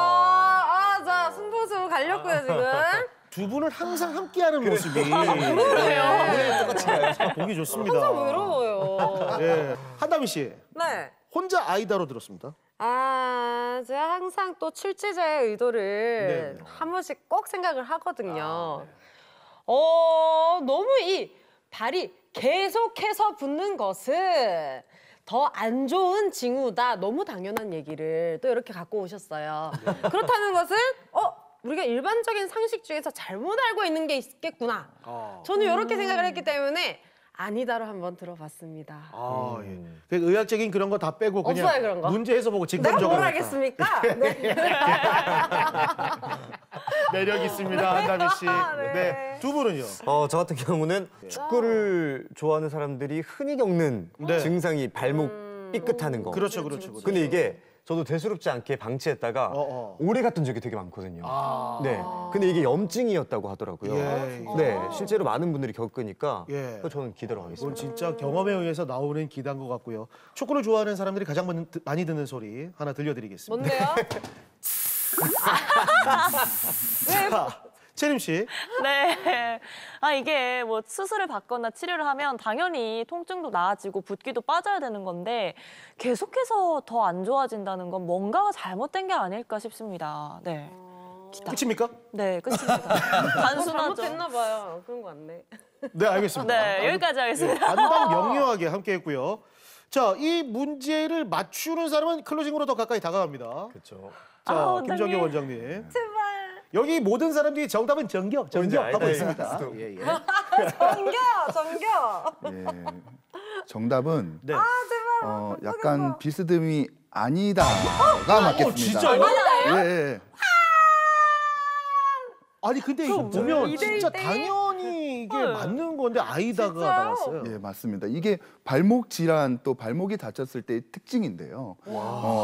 자, 승부수 갈렸고요, 지금. 두 분은 항상 함께하는 모습이 보기 좋습니다. 항상 외로워요. 예. 한다미 씨, 네. 혼자 아이다로 들었습니다. 제가 항상 또 출제자의 의도를 네. 한 번씩 꼭 생각을 하거든요. 너무 이 발이 계속해서 붓는 것은 더 안 좋은 징후다. 너무 당연한 얘기를 또 이렇게 갖고 오셨어요. 그렇다는 것은 우리가 일반적인 상식 중에서 잘못 알고 있는 게 있겠구나. 저는 이렇게 생각을 했기 때문에 아니다로 한번 들어봤습니다. 예. 그 의학적인 그런 거 다 빼고 그냥 없어요, 그런 거. 문제에서 보고 내가 직관적으로 뭘 했다. 알겠습니까? 네. 매력 있습니다, 한다미 씨. 네. 두 분은요? 저 같은 경우는 축구를 좋아하는 사람들이 흔히 겪는 네. 증상이 발목 삐끗하는 거. 그렇죠. 근데 이게 저도 대수롭지 않게 방치했다가 오래 갔던 적이 되게 많거든요. 네. 근데 이게 염증이었다고 하더라고요. 네. 실제로 많은 분들이 겪으니까 그래서 저는 기다려 이건 가겠습니다. 진짜 경험에 의해서 나오는 기단 것 같고요. 축구를 좋아하는 사람들이 가장 많이 듣는 소리 하나 들려드리겠습니다. 뭔데요? 자, 채림 씨. 네. 이게 뭐 수술을 받거나 치료를 하면 당연히 통증도 나아지고 붓기도 빠져야 되는 건데 계속해서 더 안 좋아진다는 건 뭔가가 잘못된 게 아닐까 싶습니다. 네. 끝입니까? 네, 끝입니다. 단순하죠. 잘못됐나 봐요. 그런 거 같네. 네, 알겠습니다. 네, 여기까지 하겠습니다. 간단 명료하게 함께했고요. 자, 이 문제를 맞추는 사람은 클로징으로 더 가까이 다가갑니다. 그렇죠. 자, 김정경 원장님. 제발. 여기 모든 사람들이 정답은 정겨 하고 있습니다. 예. 정겨. 예. 정답은 네. 약간 비스듬히 아니다가 맞겠습니다. 진짜요? 예. 아니 근데 이거 보면 진짜 당연히 이게 맞는 건데 아이다가 나왔어요. 예, 맞습니다. 이게 발목 질환 또 발목이 다쳤을 때의 특징인데요.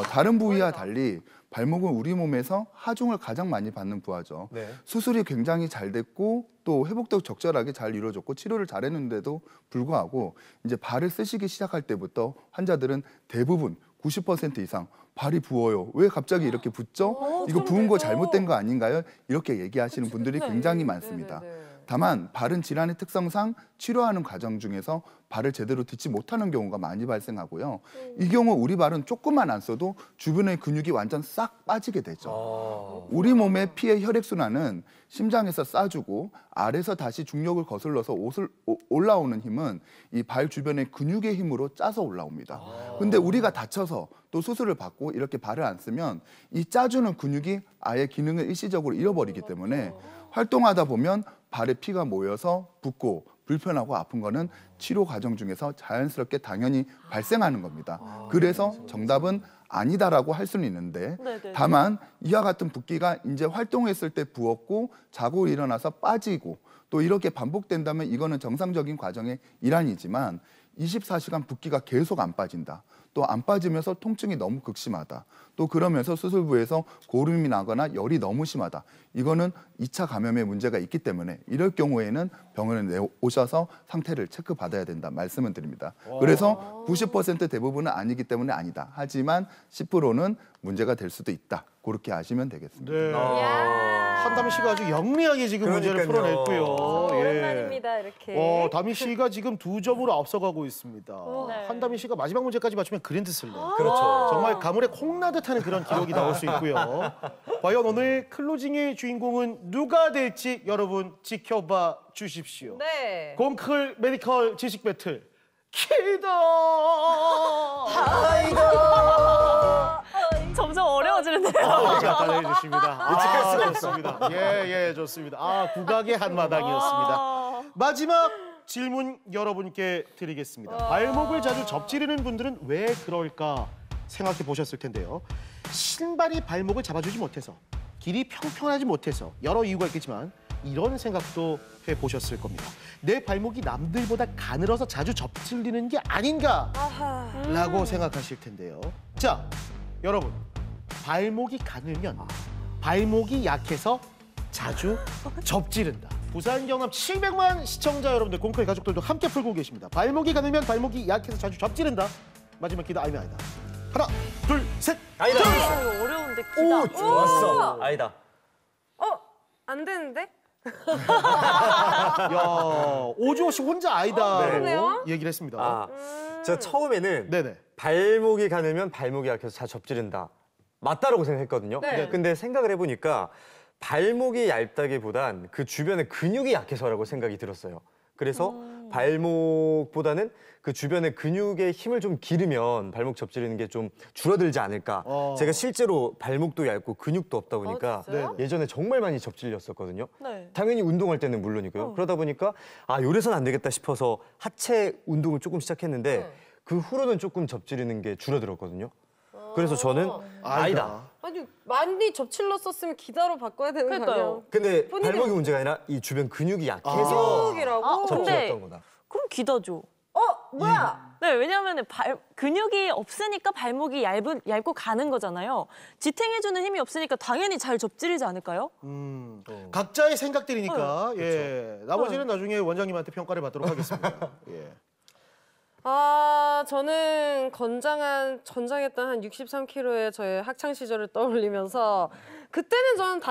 다른 부위와 달리 발목은 우리 몸에서 하중을 가장 많이 받는 부하죠. 네. 수술이 굉장히 잘 됐고 또 회복도 적절하게 잘 이루어졌고 치료를 잘했는데도 불구하고 이제 발을 쓰시기 시작할 때부터 환자들은 대부분 90% 이상 발이 부어요. 왜 갑자기 이렇게 붓죠? 이거 부은 거 잘못된 거 아닌가요? 이렇게 얘기하시는 분들이 굉장히 많습니다. 다만 발은 질환의 특성상 치료하는 과정 중에서 발을 제대로 딛지 못하는 경우가 많이 발생하고요. 이 경우 우리 발은 조금만 안 써도 주변의 근육이 완전 싹 빠지게 되죠. 우리 몸의 피의 혈액순환은 심장에서 싸주고 아래서 다시 중력을 거슬러서 올라오는 힘은 이 발 주변의 근육의 힘으로 짜서 올라옵니다. 근데 우리가 다쳐서 또 수술을 받고 이렇게 발을 안 쓰면 이 짜주는 근육이 아예 기능을 일시적으로 잃어버리기 때문에 활동하다 보면 발에 피가 모여서 붓고 불편하고 아픈 거는 치료 과정 중에서 자연스럽게 당연히 발생하는 겁니다. 그래서 정답은 아니다라고 할 수는 있는데 다만 이와 같은 붓기가 이제 활동했을 때 부었고 자고 일어나서 빠지고 또 이렇게 반복된다면 이거는 정상적인 과정의 일환이지만 24시간 붓기가 계속 안 빠진다. 또 안 빠지면서 통증이 너무 극심하다. 또 그러면서 수술부에서 고름이 나거나 열이 너무 심하다. 이거는 2차 감염의 문제가 있기 때문에 이럴 경우에는 병원에 오셔서 상태를 체크받아야 된다 말씀을 드립니다. 그래서 90% 대부분은 아니기 때문에 아니다. 하지만 10%는 문제가 될 수도 있다. 그렇게 아시면 되겠습니다. 네. 한다미 씨가 아주 영리하게 지금 문제를 그러니까요. 풀어냈고요. 오랜만입니다, 이렇게. 다미 씨가 지금 2점으로 앞서가고 있습니다. 네. 한다미 씨가 마지막 문제까지 맞추면 그랜드 슬램. 그렇죠. 정말 가물에 콩나듯하는 그런 기록이 나올 수 있고요. 과연 오늘 클로징의 주인공은 누가 될지 여러분 지켜봐 주십시오. 네. 곰클 메디컬 지식 배틀 키더 점점 어려워지는데요. 약간 해주십니다. 좋습니다. 예, 좋습니다. 국악의 한마당이었습니다. 마지막 질문 여러분께 드리겠습니다. 발목을 자주 접지르는 분들은 왜 그럴까 생각해 보셨을 텐데요. 신발이 발목을 잡아주지 못해서, 길이 평평하지 못해서 여러 이유가 있겠지만 이런 생각도 해보셨을 겁니다. 내 발목이 남들보다 가늘어서 자주 접질리는 게 아닌가라고 생각하실 텐데요. 자, 여러분, 발목이 가늘면 발목이 약해서 자주 접지른다. 부산 경남 700만 시청자 여러분들, 공클 가족들도 함께 풀고 계십니다. 발목이 가늘면 발목이 약해서 자주 접지른다. 마지막 기도 아니면 아니다. 하나, 둘, 셋. 아니다. 이거 어려운데 기다. 오, 좋았어. 아니다. 안 되는데? 야, 오주호 씨 혼자 아이다로 그러네요. 얘기를 했습니다. 제가 처음에는 네네. 발목이 가늘면 발목이 약해서 자주 접지른다. 맞다라고 생각했거든요. 네. 근데 생각을 해보니까 발목이 얇다기보단 그 주변에 근육이 약해서라고 생각이 들었어요. 그래서 발목보다는 그 주변의 근육에 힘을 좀 기르면 발목 접지르는 게 좀 줄어들지 않을까. 제가 실제로 발목도 얇고 근육도 없다 보니까 진짜요? 예전에 정말 많이 접질렸었거든요. 네. 당연히 운동할 때는 물론이고요. 그러다 보니까 요래선 안 되겠다 싶어서 하체 운동을 조금 시작했는데 그 후로는 조금 접지르는 게 줄어들었거든요. 그래서 저는 아니다. 아니, 많이 접질렀었으면 기다로 바꿔야 되는 거 그러니까요. 아니에요? 근데 본인은- 발목이 문제가 아니라 이 주변 근육이 약해서 근육이라고? 근데 접질렀던 거다. 그럼 기다죠. 뭐야? 네, 왜냐하면 근육이 없으니까 발목이 얇고 가는 거잖아요. 지탱해주는 힘이 없으니까 당연히 잘 접지르지 않을까요? 각자의 생각들이니까 나머지는 나중에 원장님한테 평가를 받도록 하겠습니다. 예. 저는 전장했던 한 63kg의 저의 학창 시절을 떠올리면서 그때는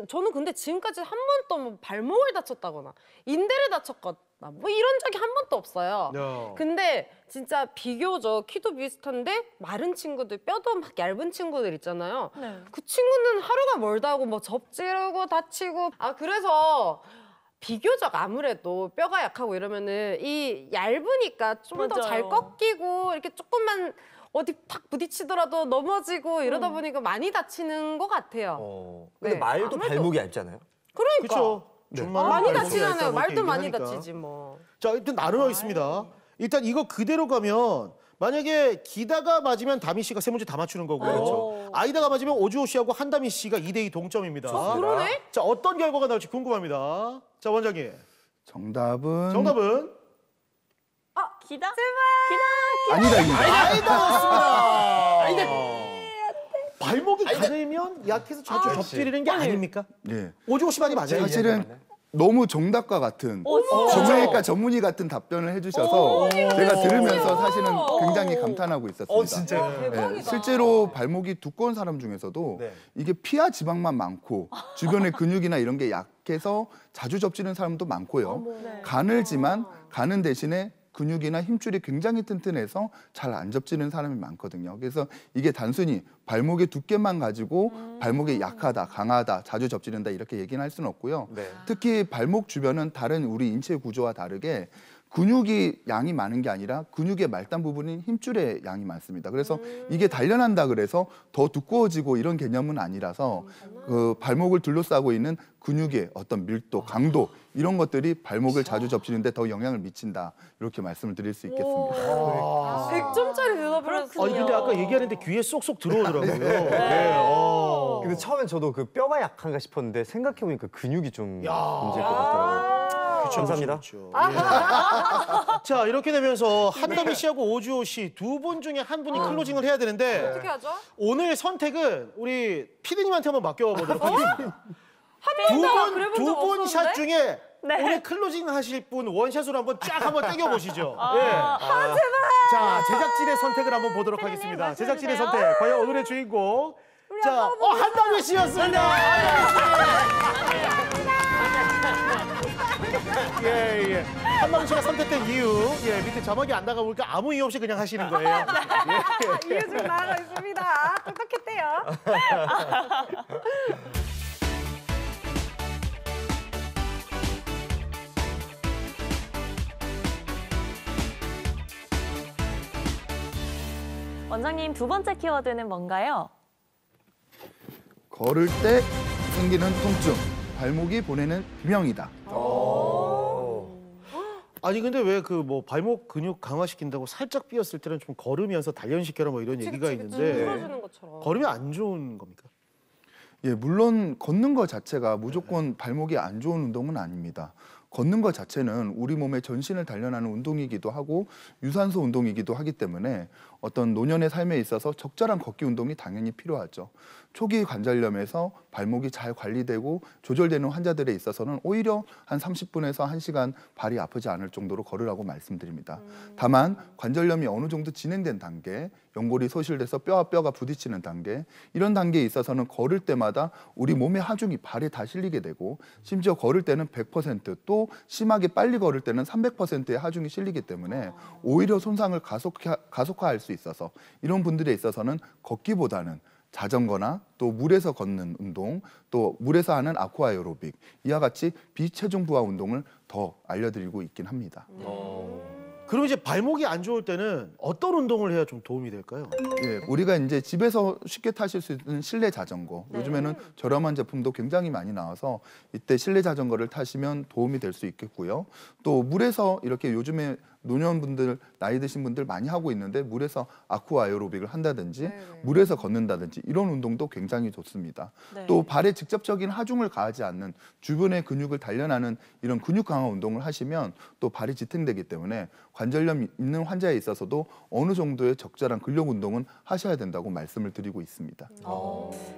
저는 근데 지금까지 한 번도 뭐 발목을 다쳤다거나 인대를 다쳤거나 뭐 이런 적이 한 번도 없어요. 근데 진짜 비교적 키도 비슷한데 마른 친구들, 뼈도 막 얇은 친구들 있잖아요. 네. 그 친구는 하루가 멀다 하고 뭐 접지르고 다치고 그래서 비교적 아무래도 뼈가 약하고 이러면은 이 얇으니까 좀 더 잘 맞아요. 꺾이고 이렇게 조금만 어디 탁 부딪히더라도 넘어지고 이러다 보니까 많이 다치는 것 같아요. 근데 네, 말도 아무래도- 발목이 얇잖아요. 그러니까 그렇죠. 많이 다치잖아요. 말도 많이 다치지 뭐. 자, 일단 나누어 있습니다. 일단 이거 그대로 가면 만약에 기다가 맞으면 다미 씨가 세 문제 다 맞추는 거고요. 그렇죠. 아이다가 맞으면 오주호 씨하고 한다미 씨가 2대2 동점입니다. 그러네? 자, 어떤 결과가 나올지 궁금합니다. 자, 원장님. 정답은 기다? 아니다. 아이다 맞습니다. 발목이 가늘면 약해서 자주 접지르는 게 아닙니까? 네. 오주호 씨 말이 맞아요. 사실은 너무 정답과 같은 정형외과 전문의 같은 답변을 해주셔서 제가 들으면서 사실은 굉장히 감탄하고 있었습니다. 진짜요? 네, 실제로 발목이 두꺼운 사람 중에서도 이게 피하 지방만 많고 주변의 근육이나 이런 게 약해서 자주 접지는 사람도 많고요. 가늘지만 가는 대신에 근육이나 힘줄이 굉장히 튼튼해서 잘 안 접지는 사람이 많거든요. 그래서 이게 단순히 발목의 두께만 가지고 발목이 약하다, 강하다, 자주 접지른다 이렇게 얘기는 할 수는 없고요. 특히 발목 주변은 다른 우리 인체 구조와 다르게 근육이 양이 많은 게 아니라 근육의 말단 부분인 힘줄의 양이 많습니다. 그래서 이게 단련한다 그래서 더 두꺼워지고 이런 개념은 아니라서 그 발목을 둘러싸고 있는 근육의 어떤 밀도, 강도 이런 것들이 발목을 자주 접지는데 더 영향을 미친다. 이렇게 말씀을 드릴 수 있겠습니다. 100점짜리 대답을 했어요. 아니 근데 아까 얘기하는데 귀에 쏙쏙 들어오더라고요. 근데 처음엔 저도 그 뼈가 약한가 싶었는데 생각해보니까 근육이 좀 문제일 것 같더라고요. 감사합니다. 자, 이렇게 되면서 한더비 씨하고 오주호 씨 두 분 중에 한 분이 클로징을 해야 되는데 어떻게 하죠? 오늘 선택은 우리 피디님한테 한번 맡겨보도록 하겠습니다. 두 분 샷 중에 네. 오늘 클로징 하실 분 원샷으로 한번 쫙 한번 땡겨보시죠. 자, 제작진의 선택을 한번 보도록 하겠습니다. 제작진의 선택, 과연 오늘의 주인공. 자, 한다미 씨였습니다. 예. 한다미 씨가 선택된 이유, 밑에 자막이 안 나가 보니까 아무 이유 없이 그냥 하시는 거예요. 이유 좀 나가 있습니다. 똑똑했대요. 원장님, 두 번째 키워드는 뭔가요? 걸을 때 생기는 통증, 발목이 보내는 비명이다. 아니 근데 왜 그 뭐 발목 근육 강화시킨다고 살짝 삐었을 때는 좀 걸으면서 단련시켜라 뭐 이런 얘기가 있는데 풀어주는 것처럼. 걸으면 안 좋은 겁니까? 예, 물론 걷는 것 자체가 무조건 발목이 안 좋은 운동은 아닙니다. 걷는 것 자체는 우리 몸의 전신을 단련하는 운동이기도 하고 유산소 운동이기도 하기 때문에 어떤 노년의 삶에 있어서 적절한 걷기 운동이 당연히 필요하죠. 초기 관절염에서 발목이 잘 관리되고 조절되는 환자들에 있어서는 오히려 한 30분에서 1시간 발이 아프지 않을 정도로 걸으라고 말씀드립니다. 다만 관절염이 어느 정도 진행된 단계, 연골이 소실돼서 뼈와 뼈가 부딪히는 단계, 이런 단계에 있어서는 걸을 때마다 우리 몸의 하중이 발에 다 실리게 되고 심지어 걸을 때는 100%, 또 심하게 빨리 걸을 때는 300%의 하중이 실리기 때문에 오히려 손상을 가속화할 수 있어서 이런 분들에 있어서는 걷기보다는 자전거나 또 물에서 걷는 운동, 또 물에서 하는 아쿠아에로빅, 이와 같이 비체중 부하 운동을 더 알려드리고 있긴 합니다. 그럼 이제 발목이 안 좋을 때는 어떤 운동을 해야 좀 도움이 될까요? 예, 우리가 이제 집에서 쉽게 타실 수 있는 실내 자전거, 요즘에는 저렴한 제품도 굉장히 많이 나와서 이때 실내 자전거를 타시면 도움이 될 수 있겠고요. 또 물에서 이렇게 요즘에 노년분들, 나이 드신 분들 많이 하고 있는데 물에서 아쿠아 에어로빅을 한다든지 물에서 걷는다든지 이런 운동도 굉장히 좋습니다. 또 발에 직접적인 하중을 가하지 않는 주변의 근육을 단련하는 이런 근육 강화 운동을 하시면 또 발이 지탱되기 때문에 관절염 있는 환자에 있어서도 어느 정도의 적절한 근력 운동은 하셔야 된다고 말씀을 드리고 있습니다.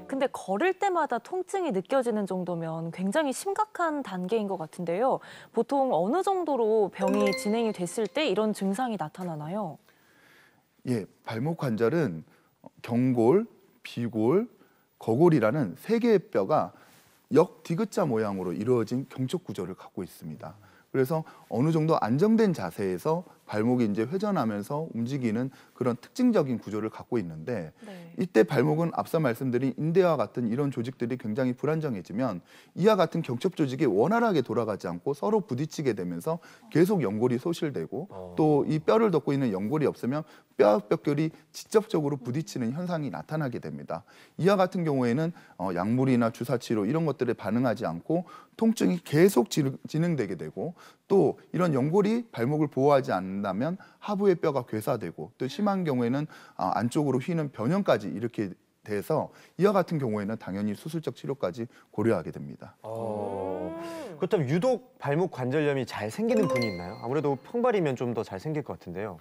근데 걸을 때마다 통증이 느껴지는 정도면 굉장히 심각한 단계인 것 같은데요. 보통 어느 정도로 병이 진행이 됐을 때 이런 증상이 나타나나요? 예, 발목 관절은 경골, 비골, 거골이라는 세 개의 뼈가 역디귿자 모양으로 이루어진 경적 구조를 갖고 있습니다. 그래서 어느 정도 안정된 자세에서 발목이 이제 회전하면서 움직이는 그런 특징적인 구조를 갖고 있는데 이때 발목은 앞서 말씀드린 인대와 같은 이런 조직들이 굉장히 불안정해지면 이와 같은 경첩 조직이 원활하게 돌아가지 않고 서로 부딪히게 되면서 계속 연골이 소실되고 또 이 뼈를 덮고 있는 연골이 없으면 뼈와 뼈결이 직접적으로 부딪히는 현상이 나타나게 됩니다. 이와 같은 경우에는 약물이나 주사치료 이런 것들에 반응하지 않고 통증이 계속 진행되게 되고 또 이런 연골이 발목을 보호하지 않는다면 하부의 뼈가 괴사되고 또 심한 경우에는 안쪽으로 휘는 변형까지 이렇게 돼서 이와 같은 경우에는 당연히 수술적 치료까지 고려하게 됩니다. 그렇다면 유독 발목 관절염이 잘 생기는 분이 있나요? 아무래도 평발이면 좀 더 잘 생길 것 같은데요.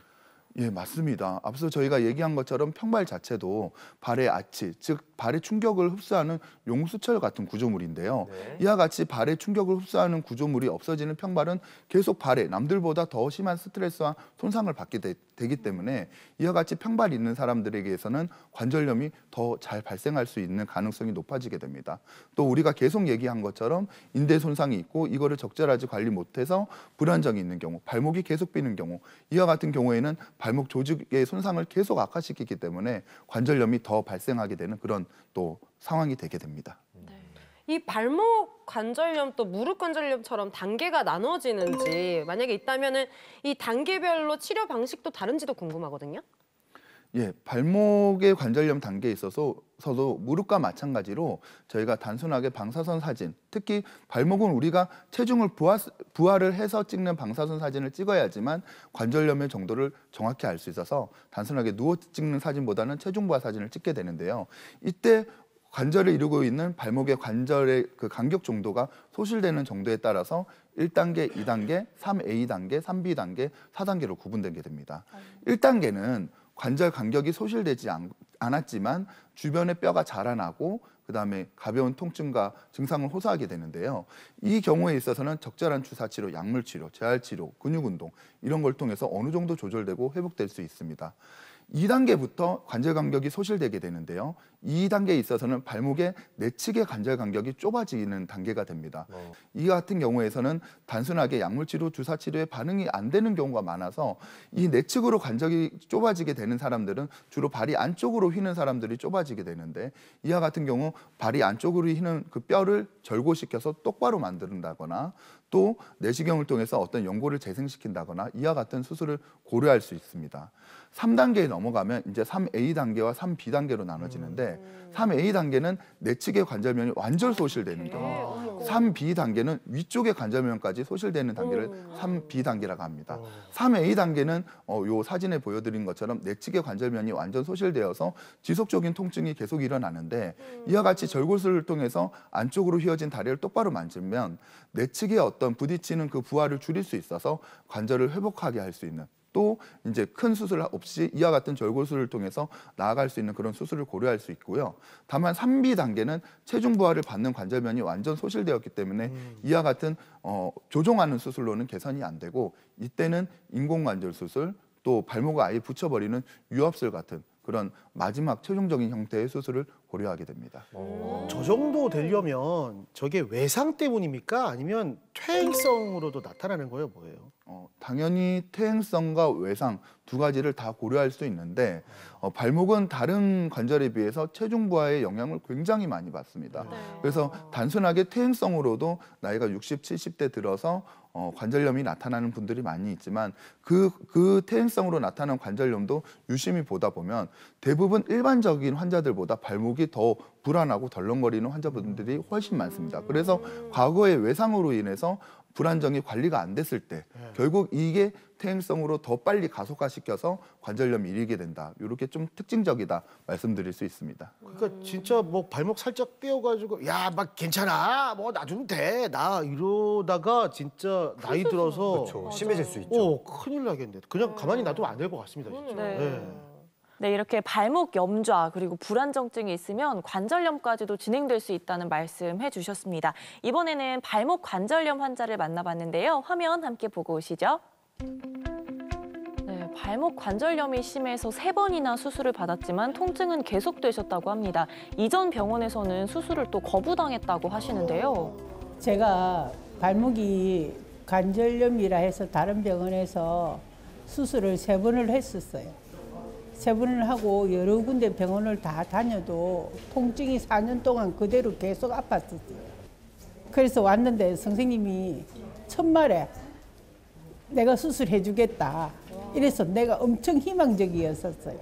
예, 맞습니다. 앞서 저희가 얘기한 것처럼 평발 자체도 발의 아치, 즉 발의 충격을 흡수하는 용수철 같은 구조물인데요. 이와 같이 발의 충격을 흡수하는 구조물이 없어지는 평발은 계속 발에 남들보다 더 심한 스트레스와 손상을 받게 되기 때문에 이와 같이 평발이 있는 사람들에게서는 관절염이 더 잘 발생할 수 있는 가능성이 높아지게 됩니다. 또 우리가 계속 얘기한 것처럼 인대 손상이 있고 이거를 적절하게 관리 못해서 불안정이 있는 경우, 발목이 계속 삐는 경우, 이와 같은 경우에는 발목 조직의 손상을 계속 악화시키기 때문에 관절염이 더 발생하게 되는 그런 또 상황이 되게 됩니다. 이 발목 관절염 또 무릎 관절염처럼 단계가 나눠지는지 만약에 있다면은 이 단계별로 치료 방식도 다른지도 궁금하거든요. 예, 발목의 관절염 단계에 있어서도 무릎과 마찬가지로 저희가 단순하게 방사선 사진, 특히 발목은 우리가 체중을 부하를 해서 찍는 방사선 사진을 찍어야지만 관절염의 정도를 정확히 알 수 있어서 단순하게 누워 찍는 사진보다는 체중 부하 사진을 찍게 되는데요. 이때 관절을 이루고 있는 발목의 관절의 그 간격 정도가 소실되는 정도에 따라서 1단계, 2단계, 3A 단계, 3B 단계, 4단계로 구분되게 됩니다. 1단계는 관절 간격이 소실되지 않았지만 주변의 뼈가 자라나고 그다음에 가벼운 통증과 증상을 호소하게 되는데요. 이 경우에 있어서는 적절한 주사치료, 약물치료, 재활치료, 근육운동 이런 걸 통해서 어느 정도 조절되고 회복될 수 있습니다. 2단계부터 관절 간격이 소실되게 되는데요. 2단계에 있어서는 발목의 내측의 관절 간격이 좁아지는 단계가 됩니다. 이 같은 경우에서는 단순하게 약물치료, 주사치료에 반응이 안 되는 경우가 많아서 이 내측으로 관절이 좁아지게 되는 사람들은 주로 발이 안쪽으로 휘는 사람들이 좁아지게 되는데 이와 같은 경우 발이 안쪽으로 휘는 그 뼈를 절고시켜서 똑바로 만든다거나 또 내시경을 통해서 어떤 연골을 재생시킨다거나 이와 같은 수술을 고려할 수 있습니다. 3단계에 넘어가면 이제 3A 단계와 3B 단계로 나눠지는데 3A 단계는 내측의 관절면이 완전 소실되는 경우, 3B 단계는 위쪽의 관절면까지 소실되는 단계를 3B 단계라고 합니다. 3A 단계는 요 사진에 보여드린 것처럼 내측의 관절면이 완전 소실되어서 지속적인 통증이 계속 일어나는데 이와 같이 절골술을 통해서 안쪽으로 휘어진 다리를 똑바로 만지면 내측의 어떤 부딪히는 그 부하를 줄일 수 있어서 관절을 회복하게 할 수 있는 또 이제 큰 수술 없이 이와 같은 절골술을 통해서 나아갈 수 있는 그런 수술을 고려할 수 있고요. 다만 3B 단계는 체중 부하를 받는 관절면이 완전 소실되었기 때문에 이와 같은 조종하는 수술로는 개선이 안 되고 이때는 인공관절 수술 또 발목을 아예 붙여버리는 유압술 같은 그런 마지막 최종적인 형태의 수술을 고려하게 됩니다. 저 정도 되려면 저게 외상 때문입니까? 아니면 퇴행성으로도 나타나는 거예요? 뭐예요? 당연히 퇴행성과 외상 두 가지를 다 고려할 수 있는데 발목은 다른 관절에 비해서 체중 부하의 영향을 굉장히 많이 받습니다. 그래서 단순하게 퇴행성으로도 나이가 60, 70대 들어서 관절염이 나타나는 분들이 많이 있지만 그 퇴행성으로 나타나는 관절염도 유심히 보다 보면 대부분 일반적인 환자들보다 발목이 더 불안하고 덜렁거리는 환자분들이 훨씬 많습니다. 그래서 과거의 외상으로 인해서 불안정이 관리가 안 됐을 때 결국 이게 퇴행성으로 더 빨리 가속화시켜서 관절염이 일게 된다. 이렇게 좀 특징적이다 말씀드릴 수 있습니다. 그러니까 진짜 뭐 발목 살짝 삐어가지고 야 막 괜찮아 뭐 놔주면 돼 나 이러다가 진짜 나이 들어서 그렇죠. 심해질 수 있죠. 큰일 나겠는데 그냥 가만히 놔두면 안 될 것 같습니다. 진짜. 네, 이렇게 발목 염좌 그리고 불안정증이 있으면 관절염까지도 진행될 수 있다는 말씀해 주셨습니다. 이번에는 발목 관절염 환자를 만나봤는데요. 화면 함께 보고 오시죠. 네, 발목 관절염이 심해서 3번이나 수술을 받았지만 통증은 계속되셨다고 합니다. 이전 병원에서는 수술을 또 거부당했다고 하시는데요. 제가 발목이 관절염이라 해서 다른 병원에서 수술을 3번을 했었어요. 3번을 하고 여러 군데 병원을 다 다녀도 통증이 4년 동안 그대로 계속 아팠었어요. 그래서 왔는데 선생님이 첫말에 내가 수술해 주겠다. 이래서 내가 엄청 희망적이었었어요.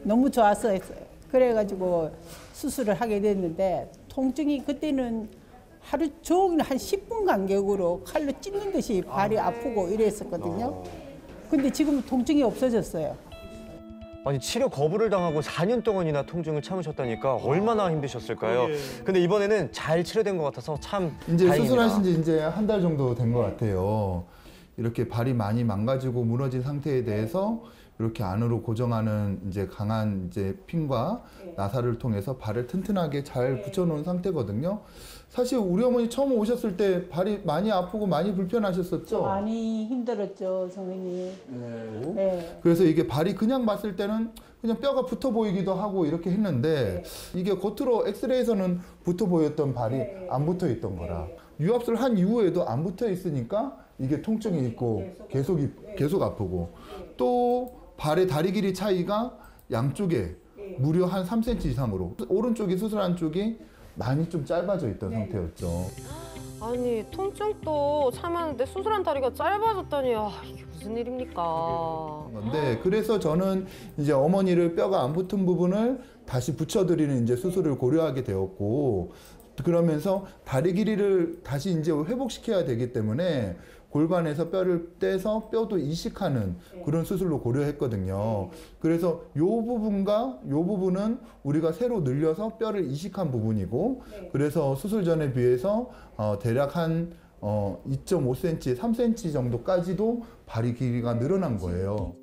너무 좋아서 했어요. 그래가지고 수술을 하게 됐는데 통증이 그때는 하루 종일 한 10분 간격으로 칼로 찢는 듯이 발이 아프고 이랬었거든요. 근데 지금은 통증이 없어졌어요. 아니 치료 거부를 당하고 4년 동안이나 통증을 참으셨다니까 얼마나 힘드셨을까요? 근데 이번에는 잘 치료된 것 같아서 참 이제 다행입니다. 수술하신 지 이제 한 달 정도 된 것 같아요. 이렇게 발이 많이 망가지고 무너진 상태에 대해서 이렇게 안으로 고정하는 이제 강한 이제 핀과 나사를 통해서 발을 튼튼하게 잘 붙여놓은 상태거든요. 사실 우리 어머니 처음 오셨을 때 발이 많이 아프고 많이 불편하셨었죠? 많이 힘들었죠, 선생님. 네. 그래서 이게 발이 그냥 봤을 때는 그냥 뼈가 붙어 보이기도 하고 이렇게 했는데 이게 겉으로 엑스레이에서는 붙어 보였던 발이 안 붙어 있던 거라. 유압술 한 이후에도 안 붙어 있으니까 이게 통증이 있고 계속 아프고 또 발의 다리 길이 차이가 양쪽에 무려 한 3cm 이상으로 오른쪽이 수술한 쪽이 많이 좀 짧아져 있던 상태였죠. 아니 통증도 참았는데 수술한 다리가 짧아졌다니 이게 무슨 일입니까? 그래서 저는 이제 어머니를 뼈가 안 붙은 부분을 다시 붙여드리는 이제 수술을 고려하게 되었고 그러면서 다리 길이를 다시 이제 회복시켜야 되기 때문에 골반에서 뼈를 떼서 뼈도 이식하는 그런 수술로 고려했거든요. 그래서 이 부분과 이 부분은 우리가 새로 늘려서 뼈를 이식한 부분이고, 그래서 수술 전에 비해서 대략 한 2.5cm, 3cm 정도까지도 발이 길이가 늘어난 거예요.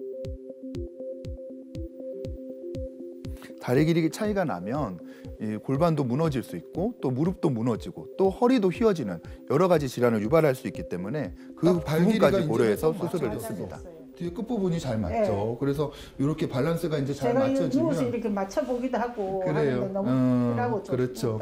다리 길이 차이가 나면 이 골반도 무너질 수 있고 또 무릎도 무너지고 또 허리도 휘어지는 여러 가지 질환을 유발할 수 있기 때문에 그 부분까지 고려해서 수술을 했습니다. 뒤에 끝부분이 잘 맞죠. 그래서 이렇게 밸런스가 이제 잘 맞춰지면 제가 누워서 이렇게 맞춰보기도 하고 그래요. 하는데 너무 편하고 그렇죠.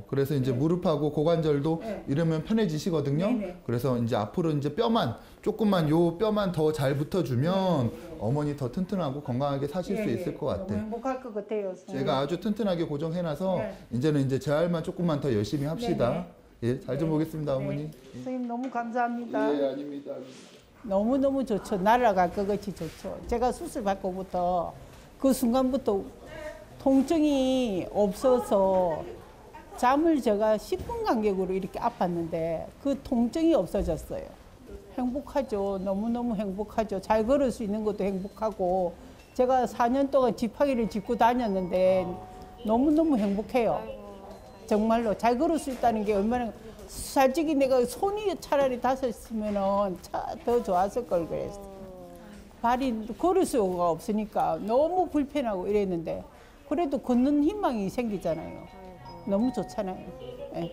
그래서 이제 무릎하고 고관절도 이러면 편해지시거든요. 그래서 이제 앞으로 이제 뼈만 조금만 요 뼈만 더 잘 붙어주면 어머니 더 튼튼하고 건강하게 사실 수 있을 것 같아요. 너무 행복할 것 같아요. 제가 아주 튼튼하게 고정해놔서 이제는 이제 재활만 조금만 더 열심히 합시다. 예, 잘 좀 보겠습니다, 어머니. 선생님 너무 감사합니다. 예, 아닙니다. 너무너무 좋죠. 날아갈 것 같이 좋죠. 제가 수술 받고부터 그 순간부터 통증이 없어서 잠을 제가 10분 간격으로 이렇게 아팠는데 그 통증이 없어졌어요. 행복하죠. 너무너무 행복하죠. 잘 걸을 수 있는 것도 행복하고 제가 4년 동안 지팡이를 짚고 다녔는데 너무너무 행복해요. 정말로 잘 걸을 수 있다는 게 얼마나 솔직히 내가 손이 차라리 닿았으면 더 좋았을 걸 그랬어. 발이 걸을 수가 없으니까 너무 불편하고 이랬는데 그래도 걷는 희망이 생기잖아요. 너무 좋잖아요. 네.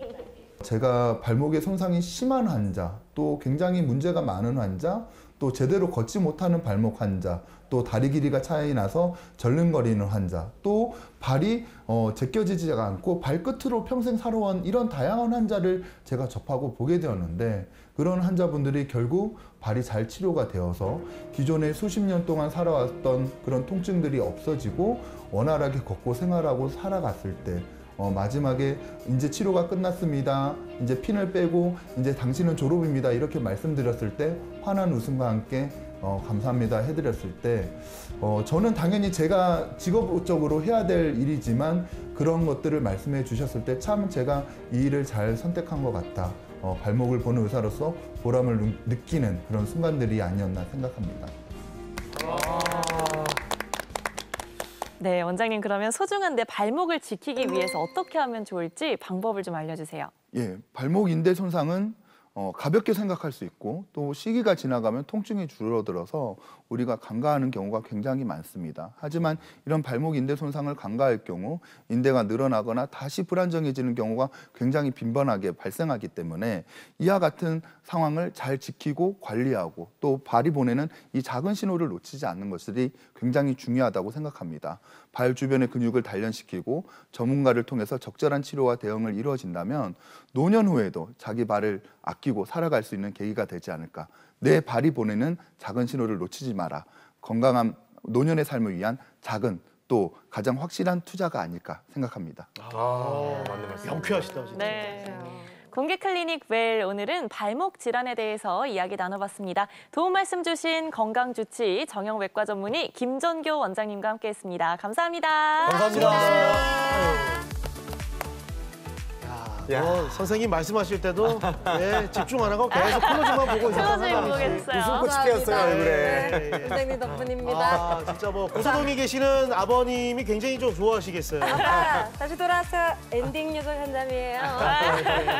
제가 발목에 손상이 심한 환자, 또 굉장히 문제가 많은 환자, 또 제대로 걷지 못하는 발목 환자, 또 다리 길이가 차이 나서 절름거리는 환자, 또 발이 제껴지지가 않고 발끝으로 평생 살아온 이런 다양한 환자를 제가 접하고 보게 되었는데, 그런 환자분들이 결국 발이 잘 치료가 되어서 기존에 수십 년 동안 살아왔던 그런 통증들이 없어지고 원활하게 걷고 생활하고 살아갔을 때 마지막에 이제 치료가 끝났습니다. 이제 핀을 빼고 이제 당신은 졸업입니다. 이렇게 말씀드렸을 때 환한 웃음과 함께 감사합니다 해드렸을 때 저는 당연히 제가 직업적으로 해야 될 일이지만 그런 것들을 말씀해 주셨을 때 참 제가 이 일을 잘 선택한 것 같다. 발목을 보는 의사로서 보람을 느끼는 그런 순간들이 아니었나 생각합니다. 네, 원장님 그러면 소중한 내 발목을 지키기 위해서 어떻게 하면 좋을지 방법을 좀 알려주세요. 예, 발목 인대 손상은 가볍게 생각할 수 있고 또 시기가 지나가면 통증이 줄어들어서 우리가 간과하는 경우가 굉장히 많습니다. 하지만 이런 발목 인대 손상을 간과할 경우 인대가 늘어나거나 다시 불안정해지는 경우가 굉장히 빈번하게 발생하기 때문에 이와 같은 상황을 잘 지키고 관리하고 또 발이 보내는 이 작은 신호를 놓치지 않는 것들이 굉장히 중요하다고 생각합니다. 발 주변의 근육을 단련시키고 전문가를 통해서 적절한 치료와 대응을 이루어진다면 노년 후에도 자기 발을 아끼고 살아갈 수 있는 계기가 되지 않을까. 내 발이 보내는 작은 신호를 놓치지 마라. 건강한 노년의 삶을 위한 작은 또 가장 확실한 투자가 아닐까 생각합니다. 맞는 말씀. 명쾌하시다 진짜. 네. 공개 클리닉 웰 오늘은 발목 질환에 대해서 이야기 나눠봤습니다. 도움 말씀 주신 건강주치 정형외과 전문의 김전교 원장님과 함께했습니다. 감사합니다. 감사합니다. 선생님 말씀하실 때도 집중 안 하고 계속 클로즈만 보고 있었어요. 클로즈만 보고 있어요. 웃음꽃이 피었어요, 얼굴에. 네, 선생님 덕분입니다. 진짜 뭐 고소동이 계시는 아버님이 굉장히 좀 좋아하시겠어요. 아빠, 다시 돌아왔어요. 엔딩 요정 현잠이에요.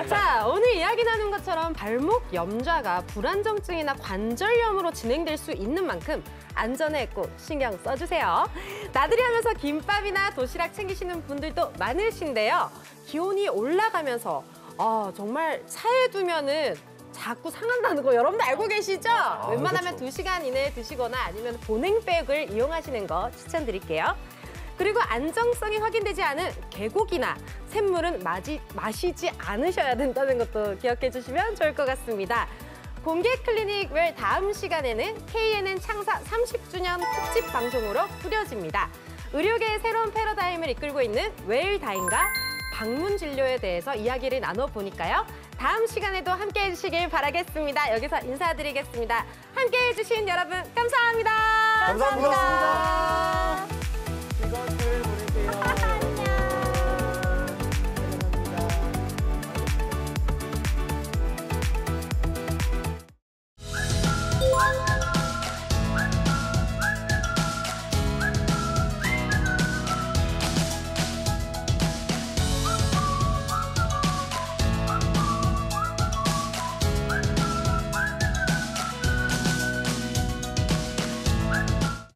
자, 오늘 이야기 나눈 것처럼 발목 염좌가 불안정증이나 관절염으로 진행될 수 있는 만큼 안전에 꼭 신경 써주세요. 나들이 하면서 김밥이나 도시락 챙기시는 분들도 많으신데요. 기온이 올라가면서 정말 차에 두면은 자꾸 상한다는 거 여러분들 알고 계시죠? 웬만하면 그렇죠. 2시간 이내에 드시거나 아니면 보냉백을 이용하시는 거 추천드릴게요. 그리고 안정성이 확인되지 않은 계곡이나 샘물은 마시지 않으셔야 된다는 것도 기억해 주시면 좋을 것 같습니다. 공개 클리닉 웰 다음 시간에는 KNN 창사 30주년 특집 방송으로 꾸려집니다. 의료계의 새로운 패러다임을 이끌고 있는 웰다인과 방문 진료에 대해서 이야기를 나눠보니까요. 다음 시간에도 함께해 주시길 바라겠습니다. 여기서 인사드리겠습니다. 함께해 주신 여러분 감사합니다. 감사합니다.